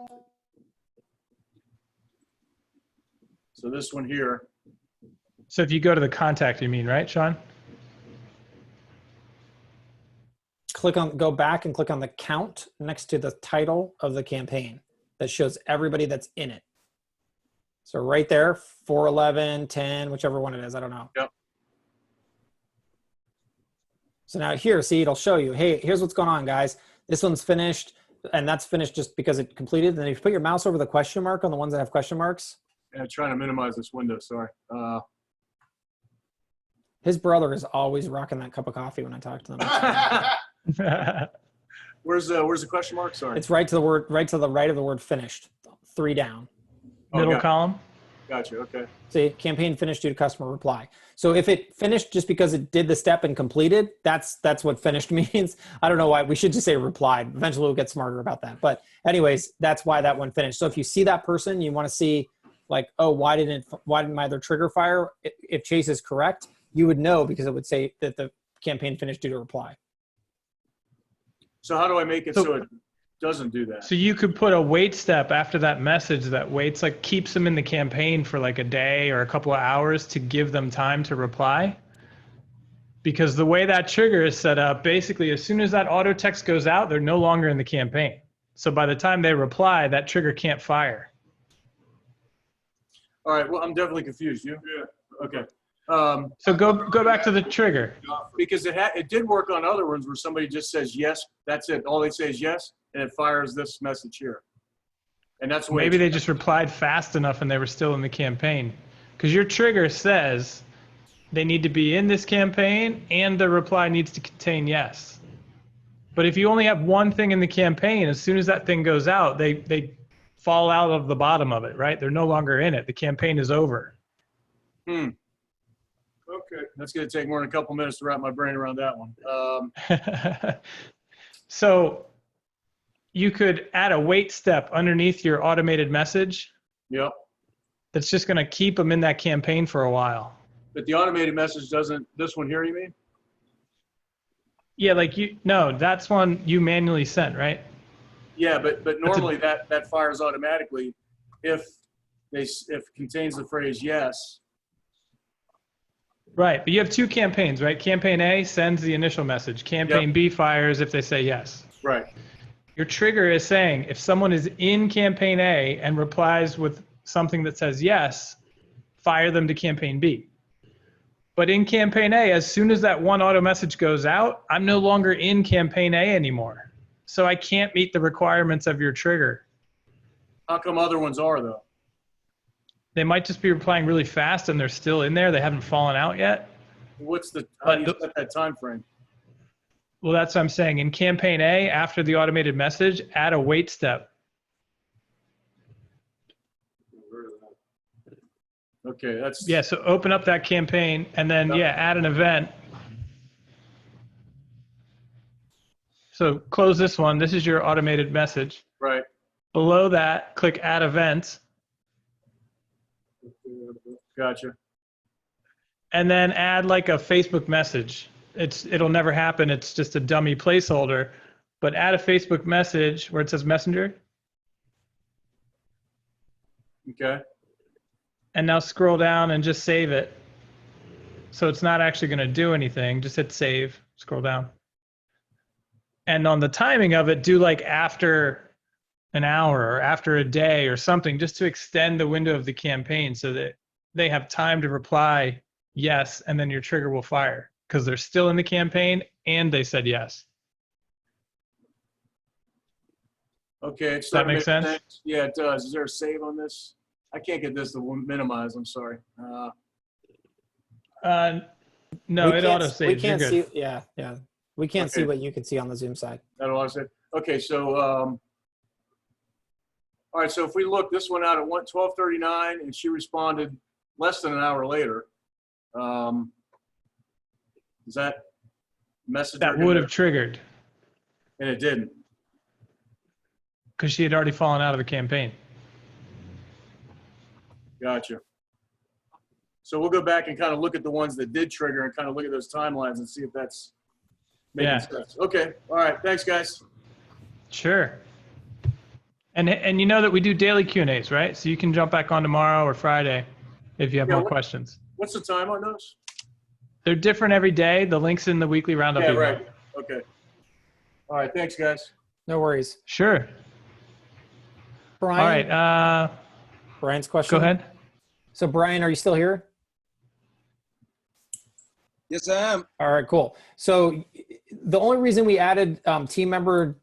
So this one here. So if you go to the contact, you mean, right, Sean? Go back and click on the count next to the title of the campaign that shows everybody that's in it. So right there, 411, 10, whichever one it is, I don't know. Yep. So now here, see, it'll show you, hey, here's what's going on, guys. This one's finished, and that's finished just because it completed. And then if you put your mouse over the question mark on the ones that have question marks. Yeah, trying to minimize this window, sorry. His brother is always rocking that cup of coffee when I talk to them. Where's the question mark? Sorry. It's right to the right of the word finished, 3 down. Middle column. Gotcha. Okay. See, campaign finished due to customer reply. So if it finished just because it did the step and completed, that's what finished means. I don't know why. We should just say replied. Eventually we'll get smarter about that. But anyways, that's why that one finished. So if you see that person, you want to see like, oh, why didn't my other trigger fire? If Chase is correct, you would know because it would say that the campaign finished due to reply. So how do I make it so it doesn't do that? So you could put a wait step after that message that waits, like keeps them in the campaign for like a day or a couple of hours to give them time to reply. Because the way that trigger is set up, basically as soon as that auto text goes out, they're no longer in the campaign. So by the time they reply, that trigger can't fire. All right. Well, I'm definitely confused. You? Yeah. Okay. So go back to the trigger. Because it did work on other ones where somebody just says yes, that's it. All they say is yes, and it fires this message here. And that's the way Maybe they just replied fast enough and they were still in the campaign. Because your trigger says they need to be in this campaign and the reply needs to contain yes. But if you only have one thing in the campaign, as soon as that thing goes out, they fall out of the bottom of it, right? They're no longer in it. The campaign is over. Okay. That's going to take more than a couple minutes to wrap my brain around that one. So you could add a wait step underneath your automated message. Yep. That's just going to keep them in that campaign for a while. But the automated message doesn't, this one here, you mean? Yeah, like no, that's one you manually sent, right? Yeah, but normally that fires automatically if it contains the phrase yes. Right, but you have two campaigns, right? Campaign A sends the initial message. Campaign B fires if they say yes. Right. Your trigger is saying if someone is in campaign A and replies with something that says yes, fire them to campaign B. But in campaign A, as soon as that one auto message goes out, I'm no longer in campaign A anymore. So I can't meet the requirements of your trigger. How come other ones are though? They might just be replying really fast and they're still in there. They haven't fallen out yet. how do you set that time frame? Well, that's what I'm saying. In campaign A, after the automated message, add a wait step. Okay, that's Yeah, so open up that campaign and then, add an event. So close this one. This is your automated message. right. Below that, click add event. Gotcha. And then add like a Facebook message. It'll never happen. It's just a dummy placeholder. But add a Facebook message where it says messenger. Okay. And now scroll down and just save it. So it's not actually going to do anything. Just hit save, scroll down. And on the timing of it, do like after an hour or after a day or something, just to extend the window of the campaign so that they have time to reply yes, and then your trigger will fire because they're still in the campaign and they said yes. Okay. Does that make sense? Yeah, it does. Is there a save on this? I can't get this to minimize. I'm sorry. No, We it can't- auto saves. We can't You're see. good. Yeah, yeah. We can't see what you can see on the Zoom side. That'll all say. Okay, so all right. So if we look, this went out at 12:39, and she responded less than an hour later. Is that message That would have triggered and it didn't? because she had already fallen out of the campaign. Gotcha. So we'll go back and kind of look at the ones that did trigger and kind of look at those timelines and see if that's making sense. Okay. All right. Thanks, guys. Sure. And you know that we do daily Q&As, right? So you can jump back on tomorrow or Friday if you have more questions. What's the time on those? They're different every day. The link's in the weekly roundup. Yeah, email. right. Okay. All right. Thanks, guys. No worries. Sure. Brian. All right. Brian's question. Go ahead. So Brian, are you still here? Yes, I am. All right, cool. So the only reason we added team member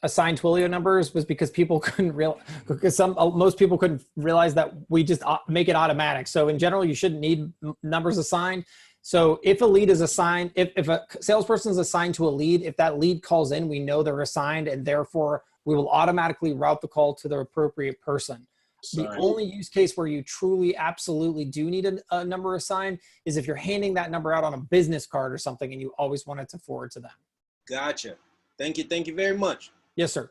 assigned Twilio numbers was because people couldn't most people couldn't realize that we just make it automatic. So in general, you shouldn't need numbers assigned. So if a lead is assigned, if a salesperson is assigned to a lead, if that lead calls in, we know they're assigned, and therefore we will automatically route the call to the appropriate person. The only use case where you truly, absolutely do need a number assigned is if you're handing that number out on a business card or something and you always want it to forward to them. Gotcha. Thank you. Thank you very much. Yes, sir.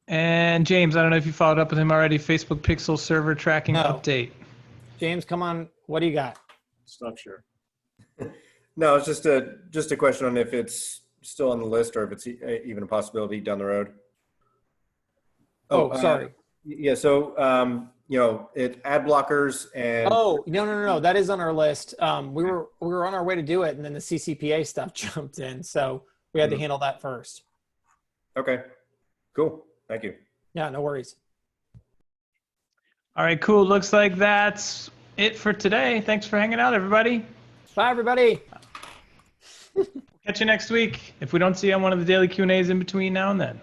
And James, I don't know if you followed up with him already. Facebook Pixel server tracking update. James, come on. What do you got? Stop share. No, it's just a question on if it's still on the list or if it's even a possibility down the road. Oh, sorry. Yeah. So, ad blockers and. Oh, no. That is on our list. We were on our way to do it, and then the CCPA stuff jumped in, so we had to handle that first. Okay. Cool. Thank you. Yeah, no worries. All right, cool. Looks like that's it for today. Thanks for hanging out, everybody. Bye, everybody. Catch you next week if we don't see you on one of the daily Q&As in between now and then.